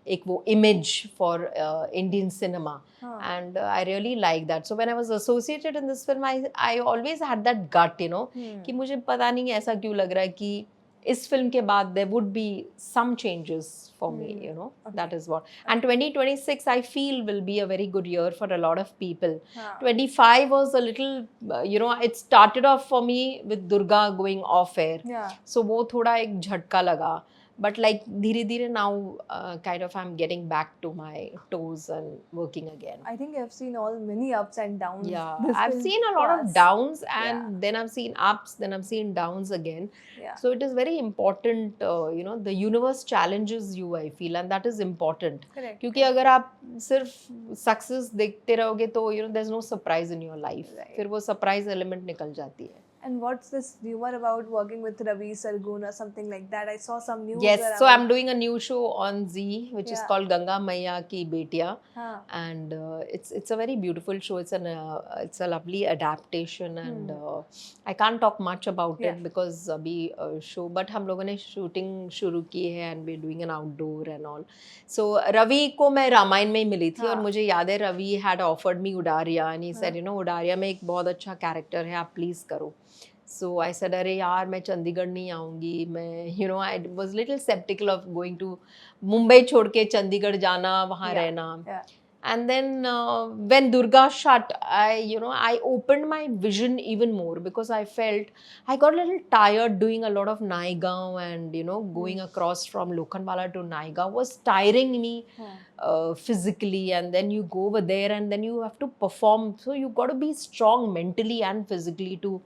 एक वो image for Indian cinema, and I really like that. So when I was associated in this film, I always had that gut, you know, कि मुझे पता नहीं ऐसा क्यों लग रहा है कि इस फिल्म के बाद there would be some changes for me, you know. That is what. And 2026 I feel will be a very good year for a lot of people. 25 was a little, you know, it started off for me with Durga going off air. So वो थोड़ा एक झटका लगा. But like धीरे धीरे now kind of I'm getting back to my toes and working again. I think I've seen all many ups and downs. Yeah, I've seen a lot of downs, and then I've seen ups, then I've seen downs again. So it is very important, you know, the universe challenges you, I feel, and that is important. Correct. क्योंकि अगर आप सिर्फ success देखते रहोगे तो you know there's no surprise in your life. फिर वो surprise element निकल जाती है. And what's this rumor about working with Ravi Sargun or something like that? I saw some news. Yes, so I'm doing a new show on Z, which is called Ganga Maiya Ki Betiya, and it's a very beautiful show. It's a lovely adaptation, and I can't talk much about it because अभी show, but हम लोगों ने shooting शुरू की है, and we're doing an outdoor and all. So Ravi को मैं रामायण में ही मिली थी, और मुझे याद है Ravi had offered me Udariya, and he said, you know, Udariya में एक बहुत अच्छा character है, आप please करो. So I said, अरे यार मैं चंडीगढ़ नहीं आऊँगी, मैं you know I was little skeptical of going to Mumbai छोड़ के चंडीगढ़ जाना, वहाँ रहना. And then when Durga shut, I opened my vision even more, because I felt I got a little tired doing a lot of Naigaon, and you know, going across from Lokhandwala to Naigaon was tiring me physically, and then you go over there and then you have to perform, so you got to be strong mentally and physically to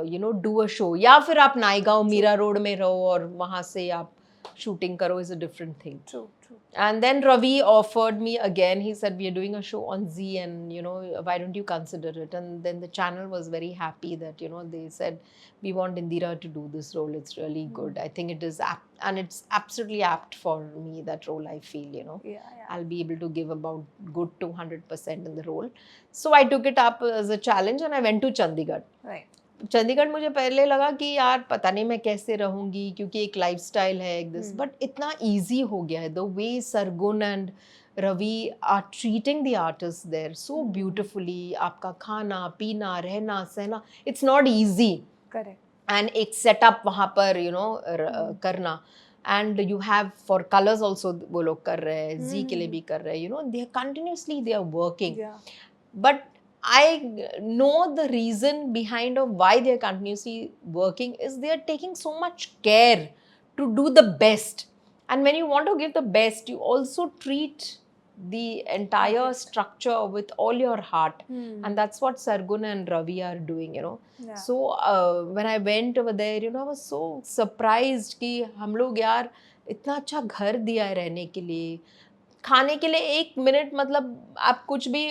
you know, do a show. या फिर आप नाइगांव Meera road में रहो और वहाँ से आप shooting karo is a different thing. True. And then Ravi offered me again. He said, we are doing a show on Z, and you know, why don't you consider it? And then the channel was very happy that, you know, they said, we want Indira to do this role. It's really good. I think it is apt, and it's absolutely apt for me, that role, I feel, you know. I'll be able to give about good 200% in the role. So I took it up as a challenge, and I went to Chandigarh. Chandigarh मुझे पहले लगा कि यार पता नहीं मैं कैसे रहूँगी, क्योंकि एक लाइफस्टाइल है एक दिस, बट इतना इजी हो गया है. The way Sargun and Ravi are treating the artist there so beautifully. आपका खाना पीना रहना सहना, it's not easy. Correct. And एक सेटअप वहाँ पर यू नो करना, and you have for Colors also वो लोग कर रहे हैं, जी के लिए भी कर रहे हैं, you know, they continuously they are working. But I know the reason behind of why they are continuously working is they are taking so much care to do the best. And when you want to give the best, you also treat the entire Artist. structure with all your heart. Hmm. And that's what Sargun and Ravi are doing, you know. Yeah. So when I went over there, you know, I was so surprised कि हम लोग यार इतना अच्छा घर दिया है रहने के लिए, खाने के लिए 1 मिनट, मतलब आप कुछ भी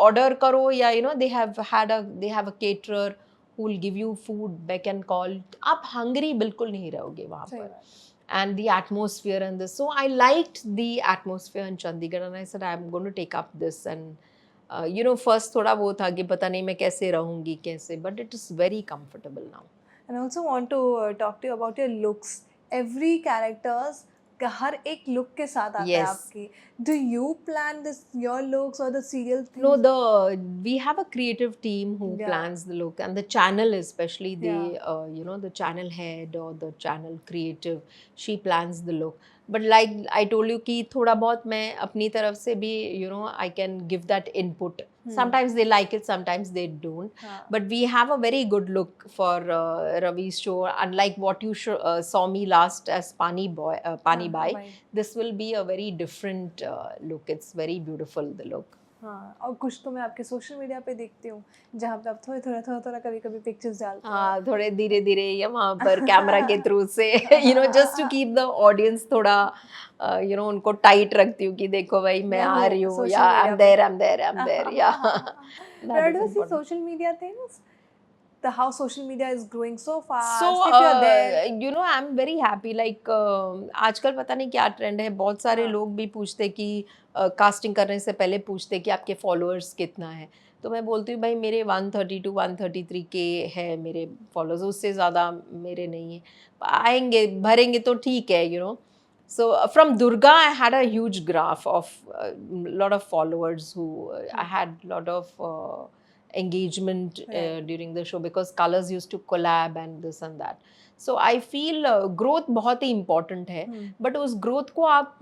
ऑर्डर करो या you know they have a caterer who will give you food back and call. आप hungry बिल्कुल नहीं रहोगे वहाँ सही पर. बात. And the atmosphere and this. So I liked the atmosphere in Chandigarh and I said I'm going to take up this. And you know, first थोड़ा वो था कि पता नहीं मैं कैसे रहूँगी कैसे, but it is very comfortable now. And I also want to talk to you about your looks. Every characters का हर एक look के साथ आता है Yes. आपकी. Do you plan this your looks or the serial things? No, we have a creative team who Yeah. plans the look, and the channel especially, they Yeah. you know, the channel head or the channel creative, she plans the look. But like I told you कि थोड़ा बहुत मैं अपनी तरफ से भी, you know, I can give that input. Sometimes they like it, sometimes they don't. हाँ. But we have a very good look for Ravi's show. Unlike what you saw me last as Pani हाँ, Bai, भाई. this will be a very different look. It's very beautiful, the look. हाँ, और कुछ तो मैं आपके social media पे देखती हूँ जहाँ पे आप थोड़ा कभी पिक्चर्स डालते हो. हाँ, थोड़े धीरे धीरे या वहाँ पर कैमरा के थ्रू से you know, just to keep the audience थोड़ा you know, उनको टाइट रखती हूँ कि देखो भाई मैं आ रही हूँ, social या media I'm there, yeah. But I do see social media things, how social media is growing so fast. So if you're there, you know, I'm very happy. Like आजकल पता नहीं क्या ट्रेंड है, बहुत सारे हाँ. लोग भी पूछते कि कास्टिंग करने से पहले पूछते कि आपके फॉलोअर्स कितना है. तो मैं बोलती हूँ भाई मेरे 132 133 के है मेरे फॉलोअर्स, उससे ज़्यादा मेरे नहीं है. आएंगे भरेंगे तो ठीक है, you know. So from Durga, I had a huge graph of lot of followers who I had lot of engagement Right. during the show because colors used to collab and this and that. So I feel growth बहुत ही important है. But उस growth को आप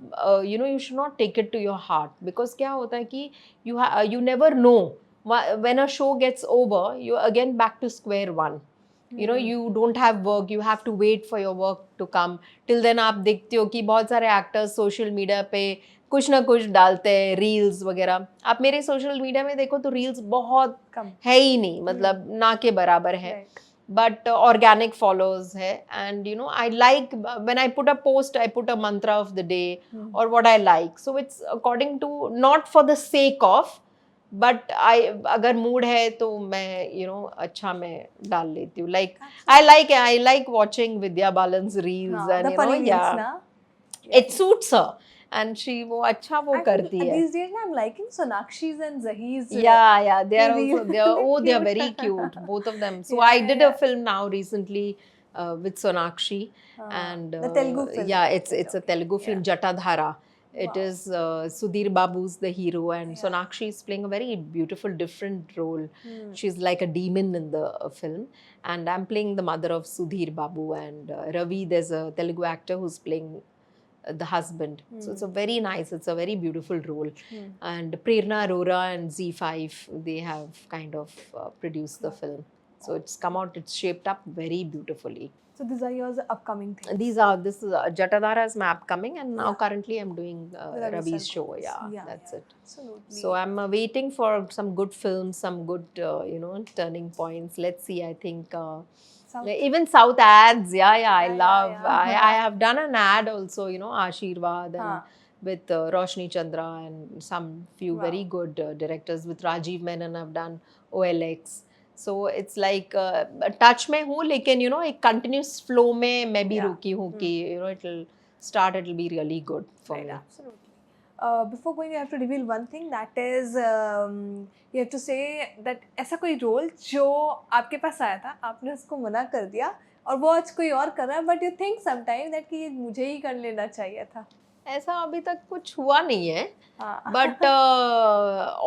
you know, you should not take it to your heart because क्या होता है कि you never know when a show gets over, you're again back to square one. You know, you don't have work, you have to wait for your work to come. Till then आप देखते हो कि बहुत सारे actors social media पे कुछ ना कुछ डालते हैं, रील्स वगैरह. आप मेरे सोशल मीडिया में देखो तो रील्स बहुत कम है ही नहीं, मतलब ना के बराबर है. Right. But organic follows है. And you know, I like when I put a post, I put a mantra of the day or what I like. So it's according to, not for the sake of, but अगर mood है तो मैं you know अच्छा मैं डाल लेती हूँ. Like I like watching Vidya Balan's reels हाँ, and the you funny know, reels yeah, ना. it suits her and she वो अच्छा वो करती है. These days I'm liking Sonakshi's and Zahi's. Yeah, they are Reels. also they are Cute. very cute, both of them. So Yeah, I did yeah. a film now recently with Sonakshi, and the Telugu film. yeah, it's a Telugu film, Jatadhara. It Wow. is Sudhir Babu's the hero, and Sonakshi is playing a very beautiful, different role. She's like a demon in the film, and I'm playing the mother of Sudhir Babu. And Ravi, there's a Telugu actor who's playing the husband. So it's a very nice, it's a very beautiful role. And Prerna Arora and Z5, they have kind of produced the film. So it's come out, it's shaped up very beautifully. So these are your upcoming things. This is Jatadhara is my upcoming, and now currently I'm doing Ravi Ravi's Sarkar. show. Yeah, that's it. Absolutely. So I'm waiting for some good films, some good, you know, turning points. Let's see, I think... even South ads, I love. I have done an ad also, you know, Ashirwad and with Roshni Chandra and some few very good directors. With Rajiv Menon, I've done OLX. So it's like touch में हूँ, लेकिन you know एक continuous flow में मैं भी रुकी हूँ कि you know it'll be really good for me. Absolutely. Before going, you have to reveal one thing, that is you have to say that ऐसा कोई रोल जो आपके पास आया था, आपने उसको मना कर दिया और वो आज कोई और कर रहा है, but you think sometimes that कि ये मुझे ही कर लेना चाहिए था. ऐसा अभी तक कुछ हुआ नहीं है, बट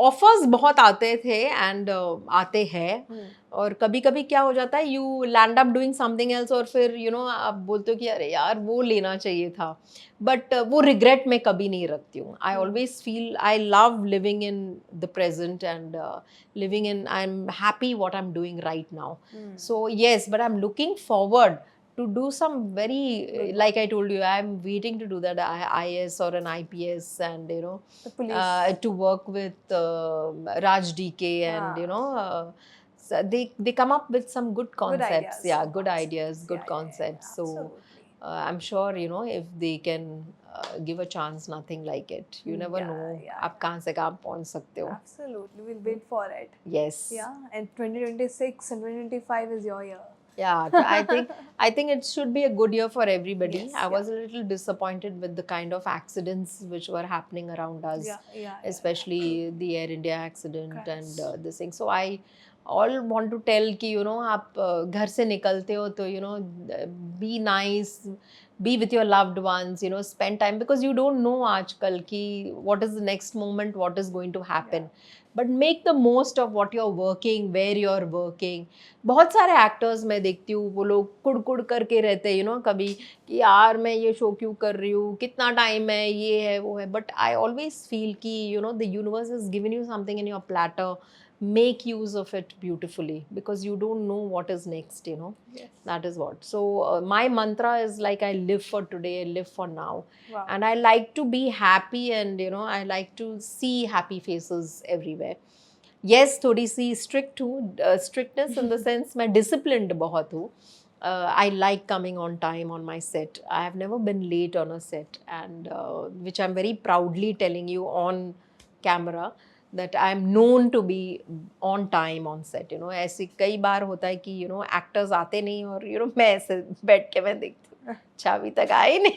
ऑफर्स बहुत आते थे एंड आते हैं. और कभी कभी क्या हो जाता है, you land up doing something else और फिर यू नो आप बोलते हो कि अरे यार वो लेना चाहिए था, बट वो रिग्रेट मैं कभी नहीं रखती हूँ. आई always feel I love living in the present and living in, I am happy what I am doing right now. So yes, but I am looking forward to do some very, Good like I told you, I'm waiting to do that IS or an IPS, and The police. to work with Raj DK, and so they come up with some good concepts. ideas. Yeah, Some good concepts. ideas, good Yeah, concepts. So absolutely. I'm sure if they can give a chance, nothing like it. You never Yeah, know yeah, आप कहाँ से कहाँ पहुँच सकते हो. Absolutely. We'll wait for it. Yes. Yeah, and 2026 and 2025 is your year. Yeah, I think it should be a good year for everybody. Yes, I was a little disappointed with the kind of accidents which were happening around us, Especially. especially the Air India accident Correct. and this thing. So I all want to tell कि आप घर से निकलते हो तो be nice, be with your loved ones, spend time, because you don't know आजकल कि what is the next moment, what is going to happen. But make the most of what you're working, where you're working. बहुत सारे actors मैं देखती हूँ, वो लोग कुड़ करके रहते हैं कभी कि यार मैं ये शो क्यों कर रही हूँ, कितना टाइम है, ये है वो है. बट आई ऑलवेज फील कि the universe is given you something in your platter. Make use of it beautifully, because you don't know what is next. Yes. That is what. So my mantra is like, I live for today, I live for now. Wow. And I like to be happy, and I like to see happy faces everywhere. Yes, थोड़ी सी strict हूँ, strictness in the sense मैं disciplined बहुत हूँ. I like coming on time on my set. I have never been late on a set, and which I'm very proudly telling you on camera, that I am known to be on time on set. ऐसे कई बार होता है कि actors आते नहीं, और मैं ऐसे बैठ के मैं देखती हूँ चाबी तक आई नहीं.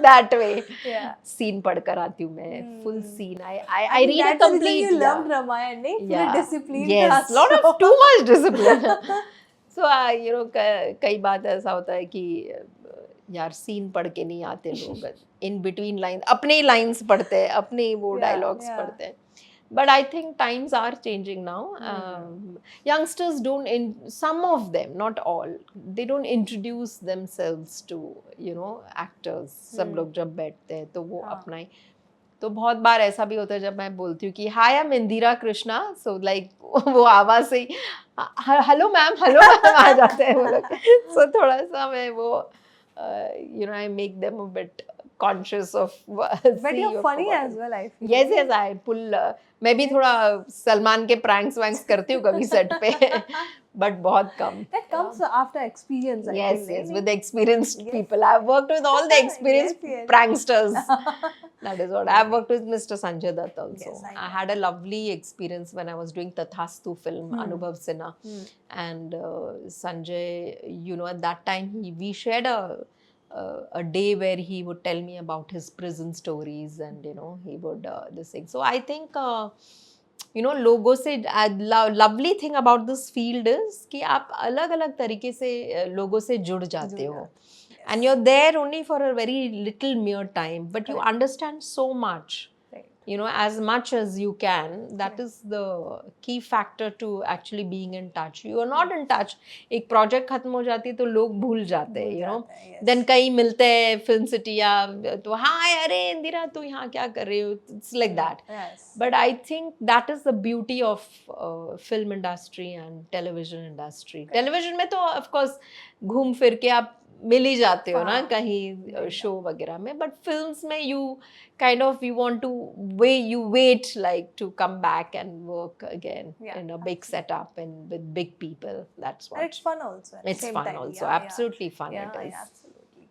That way. Yeah. सीन पढ़कर आती हूँ मैं, full scene. I think read a that's the reason complete. you loved Ramayan, नहीं? पूरे discipline Yes, था, lot so- of too much discipline. So कई बात ऐसा होता है कि यार सीन पढ़ के नहीं आते लोग, इन बिटवीन लाइंस अपने ही लाइंस पढ़ते हैं, अपने ही वो डायलॉग्स पढ़ते हैं. But I think times are changing now. Youngsters some of them, not all, they don't introduce themselves to actors. सब लोग जब बैठते हैं तो वो अपना ही. तो बहुत बार ऐसा भी होता है जब मैं बोलती हूँ कि hi, I am Indira Krishna, so like वो आवाज से ही हेलो मैम आ जाते हैं वो लोग. सो थोड़ा सा मैं वो I make them a bit conscious of. But you're funny as well, I feel. Yes, I pull. मैं भी थोड़ा सलमान के pranks वैंक्स करती हूँ कभी सेट पे, but बहुत कम. That comes after experience, I Yes, feel. with experienced people. I've worked with all the experienced Yes. pranksters. That is what. I've worked with Mr. Sanjay Dutt also. Yes, I I had a lovely experience when I was doing Tathastu film, Anubhav Sinha. And Sanjay, at that time, we shared a day where he would tell me about his prison stories, and he would this thing. So I think लोगों से lovely thing about this field is कि आप अलग अलग तरीके से लोगों से जुड़ जाते हो. And you're there only for a very little mere time, but you understand so much. As much as you can. That is the key factor to actually being in touch. You are not in touch. एक project खत्म हो जाती है तो लोग भूल जाते हैं, Then कहीं मिलते हैं फिल्म सिटी या तो हाँ अरे इंदिरा तू यहाँ क्या कर रही हो. It's like that. But I think that is the beauty of film industry and television industry. Television में तो of course घूम फिर के आप मिल ही जाते हो ना कहीं शो वगैरह में. बट फिल्म्स में you kind of you want to wait like to come back and work again in a big setup and with big people. That's what. It's fun also. It's fun also. Absolutely fun it is. Absolutely.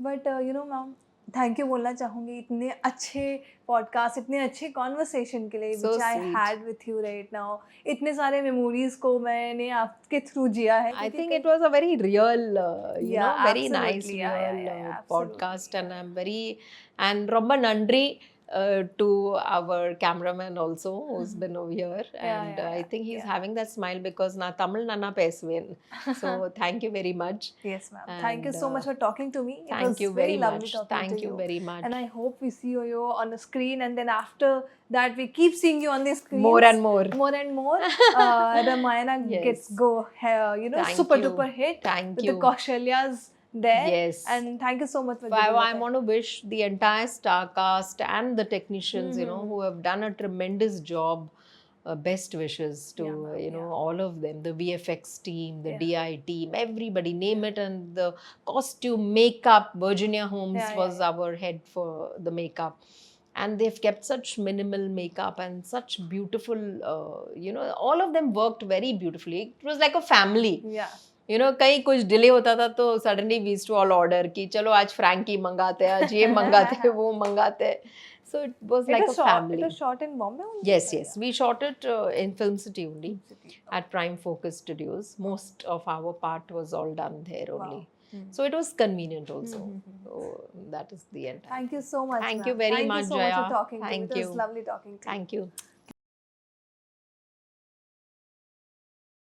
But ma'am, thank you बोलना चाहूँगी इतने अच्छे podcast, इतने अच्छे conversation के लिए which I had with you right now. इतने सारे मेमोरीज को मैंने आपके थ्रू जिया है. I think it was a very real, very nice absolutely. podcast, and I'm very, and ரொம்ப நன்றி to our cameraman also who's been over here, and I think he's having that smile because na Tamil nana pesven. So thank you very much. Yes ma'am. Thank you so much for talking to me. Thank you very much. Thank you very much. And I hope we see you on the screen, and then after that we keep seeing you on the screen more and more. Ramayana gets Thank super you. duper hit. Thank with you. the Kaushalyas there. Yes. And thank you so much for I want to wish the entire star cast and the technicians, who have done a tremendous job best wishes to Yeah, ma'am, you know yeah. all of them, the VFX team, the Yeah. DI team, everybody, name it, and the costume, makeup. Virginia Holmes Yeah, was yeah. our head for the makeup, and they've kept such minimal makeup and such beautiful, you know, all of them worked very beautifully. It was like a family. Yeah. You know कहीं कुछ delay होता था तो suddenly we to all order कि चलो आज Frankie मंगाते हैं, आज ये मंगाते हैं, वो मंगाते हैं. सो it was like a It family. was shot in Bombay only? Yes, Or yes. We shot it in Film City only, City. at Prime Focus Studios. Most of our part was all done there Wow. only. Hmm. So it was convenient also. So that is the end. Thank you so much. Thank you ma'am. very Thank much, you so much Jaya. for talking to me. Thank It was you. lovely talking to you. Thank you.